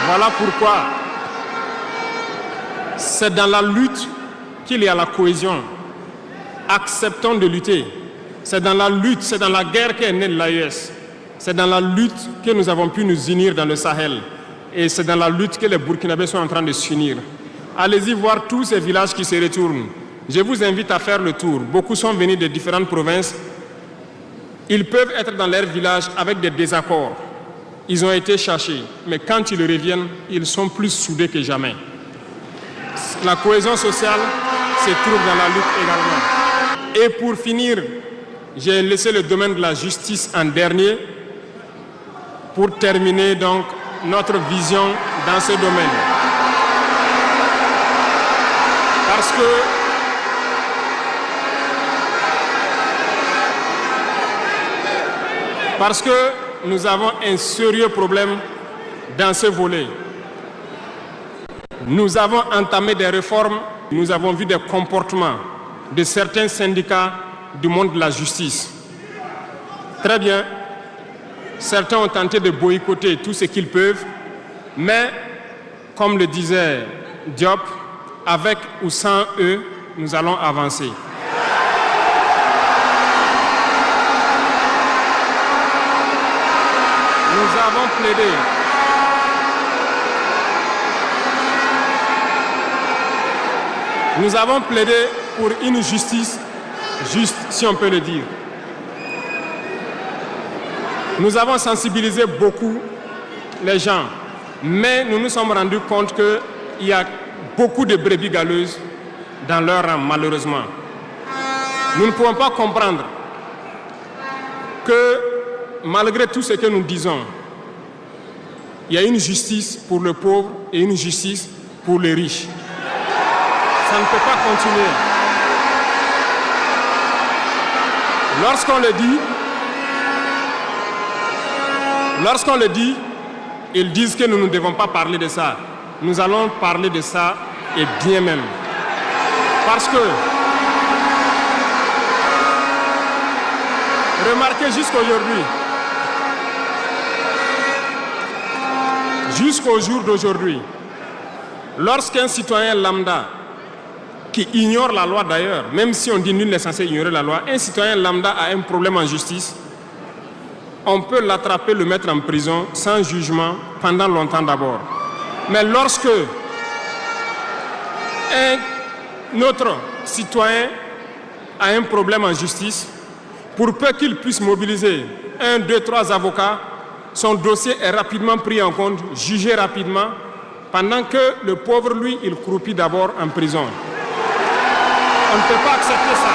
Voilà pourquoi c'est dans la lutte qu'il y a la cohésion. Acceptons de lutter. C'est dans la lutte, c'est dans la guerre qu'est née l'AES. C'est dans la lutte que nous avons pu nous unir dans le Sahel. Et c'est dans la lutte que les Burkinabés sont en train de s'unir. Allez-y voir tous ces villages qui se retournent. Je vous invite à faire le tour. Beaucoup sont venus de différentes provinces. Ils peuvent être dans leur village avec des désaccords. Ils ont été cherchés. Mais quand ils reviennent, ils sont plus soudés que jamais. La cohésion sociale se trouve dans la lutte également. Et pour finir, j'ai laissé le domaine de la justice en dernier pour terminer donc notre vision dans ce domaine. Parce que nous avons un sérieux problème dans ce volet. Nous avons entamé des réformes, nous avons vu des comportements de certains syndicats du monde de la justice. Très bien, certains ont tenté de boycotter tout ce qu'ils peuvent, mais comme le disait Diop, avec ou sans eux, nous allons avancer. Nous avons plaidé pour une justice juste, si on peut le dire. Nous avons sensibilisé beaucoup les gens, mais nous nous sommes rendus compte qu'il y a beaucoup de brebis galeuses dans leur rang, malheureusement. Nous ne pouvons pas comprendre que, malgré tout ce que nous disons, il y a une justice pour le pauvre et une justice pour les riches. Ça ne peut pas continuer. Lorsqu'on le dit, ils disent que nous ne devons pas parler de ça. Nous allons parler de ça et bien même. Parce que, remarquez jusqu'au jour d'aujourd'hui, Lorsqu'un citoyen lambda, qui ignore la loi d'ailleurs, même si on dit nul n'est censé ignorer la loi, un citoyen lambda a un problème en justice, on peut l'attraper, le mettre en prison sans jugement pendant longtemps d'abord. Mais lorsque un autre citoyen a un problème en justice, pour peu qu'il puisse mobiliser 1, 2, 3 avocats, son dossier est rapidement pris en compte, jugé rapidement, pendant que le pauvre, lui, il croupit d'abord en prison. On ne peut pas accepter ça.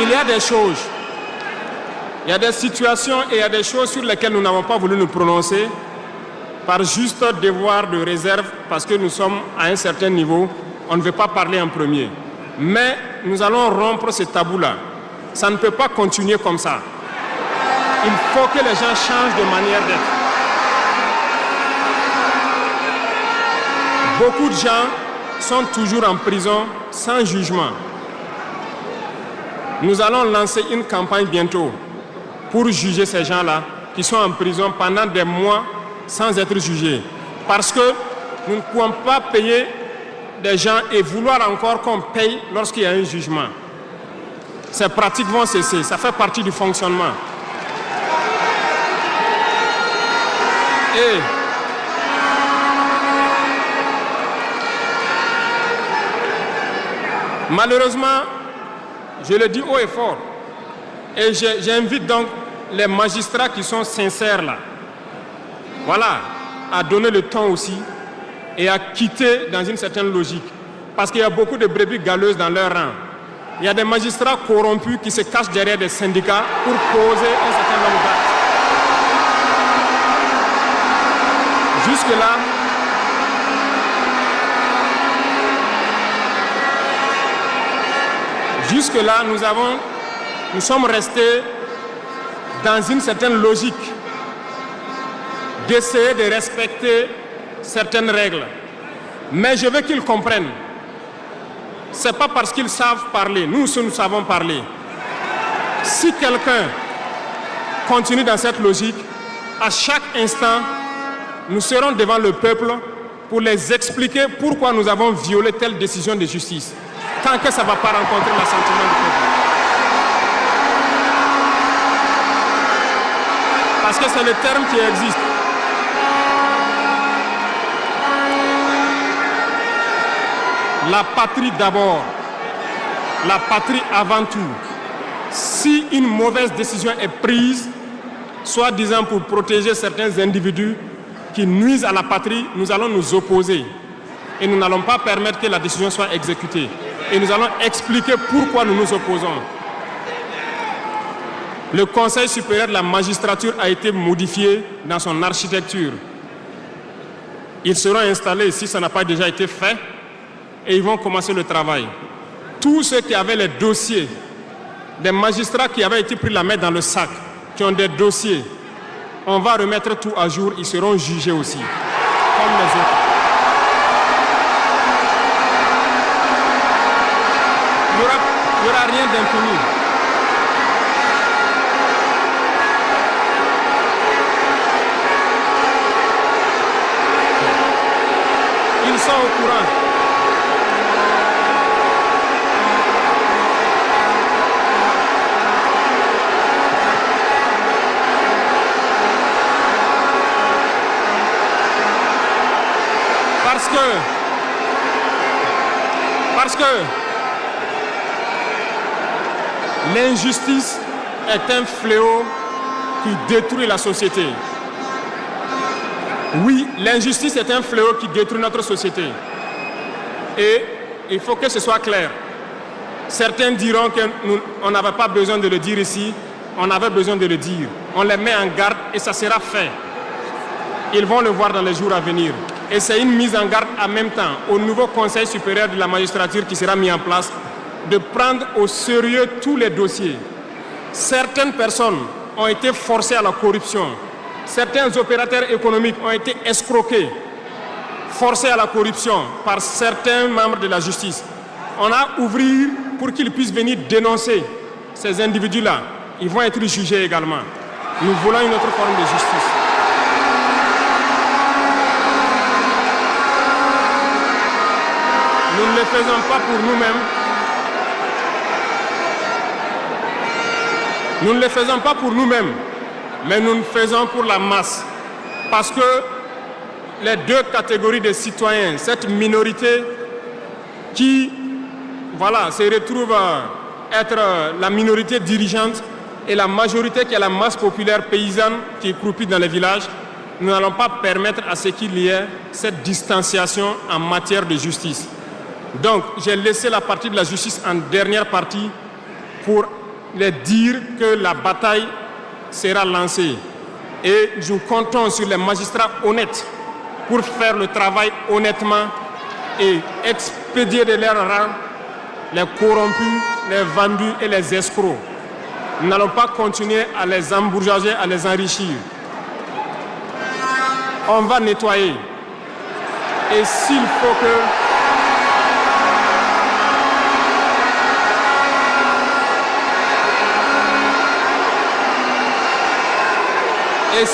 Il y a des choses, il y a des situations et il y a des choses sur lesquelles nous n'avons pas voulu nous prononcer par juste devoir de réserve parce que nous sommes à un certain niveau, on ne veut pas parler en premier. Mais nous allons rompre ce tabou-là. Ça ne peut pas continuer comme ça. Il faut que les gens changent de manière d'être. Beaucoup de gens sont toujours en prison sans jugement. Nous allons lancer une campagne bientôt pour juger ces gens-là qui sont en prison pendant des mois sans être jugés. Parce que nous ne pouvons pas payer des gens et vouloir encore qu'on paye lorsqu'il y a un jugement. Ces pratiques vont cesser, ça fait partie du fonctionnement. Et malheureusement, je le dis haut et fort, et j'invite donc les magistrats qui sont sincères là, voilà, à donner le temps aussi et à quitter dans une certaine logique. Parce qu'il y a beaucoup de brebis galeuses dans leur rang. Il y a des magistrats corrompus qui se cachent derrière des syndicats pour poser un certain nombre d'actes. Jusque-là, nous sommes restés dans une certaine logique d'essayer de respecter certaines règles. Mais je veux qu'ils comprennent. Ce n'est pas parce qu'ils savent parler. Nous savons parler. Si quelqu'un continue dans cette logique, à chaque instant, nous serons devant le peuple pour les expliquer pourquoi nous avons violé telle décision de justice. Tant que ça ne va pas rencontrer l'assentiment du peuple. Parce que c'est le terme qui existe. La patrie d'abord, la patrie avant tout. Si une mauvaise décision est prise, soi-disant pour protéger certains individus qui nuisent à la patrie, nous allons nous opposer. Et nous n'allons pas permettre que la décision soit exécutée. Et nous allons expliquer pourquoi nous nous opposons. Le Conseil supérieur de la magistrature a été modifié dans son architecture. Ils seront installés, si ça n'a pas déjà été fait, et ils vont commencer le travail. Tous ceux qui avaient les dossiers, des magistrats qui avaient été pris la main dans le sac, qui ont des dossiers, on va remettre tout à jour, ils seront jugés aussi, comme les autres. Il n'y aura rien d'impuni. Ils sont au courant. Parce que l'injustice est un fléau qui détruit la société. Oui, l'injustice est un fléau qui détruit notre société. Et il faut que ce soit clair. Certains diront qu'on n'avait pas besoin de le dire ici, on avait besoin de le dire. On les met en garde et ça sera fait. Ils vont le voir dans les jours à venir. Et c'est une mise en garde en même temps au nouveau Conseil supérieur de la magistrature qui sera mis en place de prendre au sérieux tous les dossiers. Certaines personnes ont été forcées à la corruption. Certains opérateurs économiques ont été escroqués, forcés à la corruption par certains membres de la justice. On a ouvert pour qu'ils puissent venir dénoncer ces individus-là. Ils vont être jugés également. Nous voulons une autre forme de justice. Nous ne le faisons pas pour nous-mêmes. Nous ne le faisons pas pour nous-mêmes, mais nous le faisons pour la masse. Parce que les deux catégories de citoyens, cette minorité qui se retrouve être la minorité dirigeante et la majorité qui est la masse populaire paysanne qui est croupie dans les villages, nous n'allons pas permettre à ce qu'il y ait cette distanciation en matière de justice. Donc, j'ai laissé la partie de la justice en dernière partie pour les dire que la bataille sera lancée. Et nous comptons sur les magistrats honnêtes pour faire le travail honnêtement et expédier de leur rang les corrompus, les vendus et les escrocs. Nous n'allons pas continuer à les embourgeoiser, à les enrichir. On va nettoyer. Et s'il faut que... Et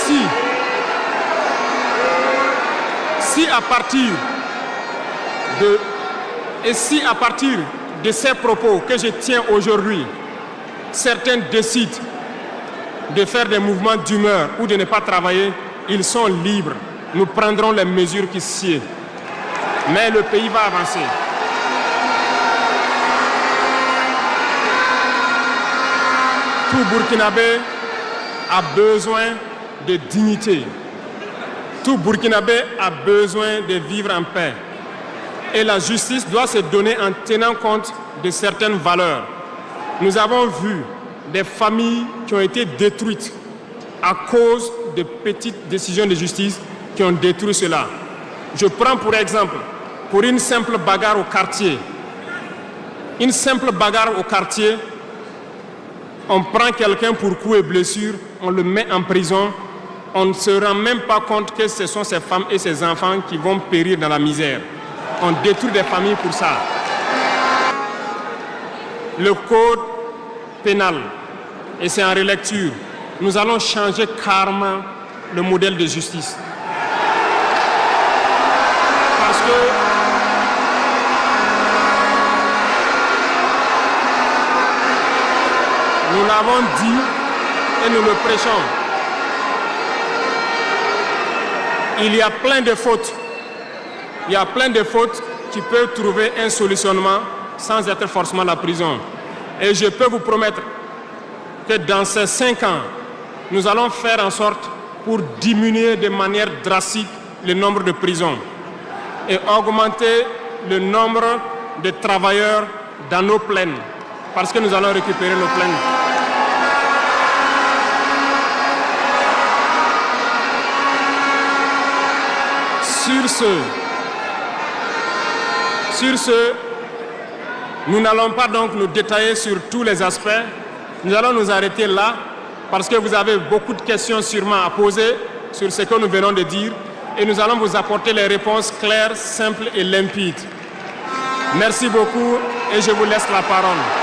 si à partir de ces propos que je tiens aujourd'hui, certains décident de faire des mouvements d'humeur ou de ne pas travailler, ils sont libres. Nous prendrons les mesures qui sied. Mais le pays va avancer. Tout Burkinabé a besoin de dignité. Tout Burkinabé a besoin de vivre en paix. Et la justice doit se donner en tenant compte de certaines valeurs. Nous avons vu des familles qui ont été détruites à cause de petites décisions de justice qui ont détruit cela. Je prends pour exemple, pour une simple bagarre au quartier. Une simple bagarre au quartier, on prend quelqu'un pour coups et blessures, on le met en prison, on ne se rend même pas compte que ce sont ces femmes et ces enfants qui vont périr dans la misère. On détruit des familles pour ça. Le code pénal, et c'est en relecture, nous allons changer carrément le modèle de justice. Parce que nous l'avons dit et nous le prêchons. Il y a plein de fautes. Il y a plein de fautes qui peuvent trouver un solutionnement sans être forcément la prison. Et je peux vous promettre que dans ces 5 ans, nous allons faire en sorte pour diminuer de manière drastique le nombre de prisons et augmenter le nombre de travailleurs dans nos plaines, parce que nous allons récupérer nos plaines. Sur ce, nous n'allons pas donc nous détailler sur tous les aspects. Nous allons nous arrêter là parce que vous avez beaucoup de questions sûrement à poser sur ce que nous venons de dire et nous allons vous apporter les réponses claires, simples et limpides. Merci beaucoup et je vous laisse la parole.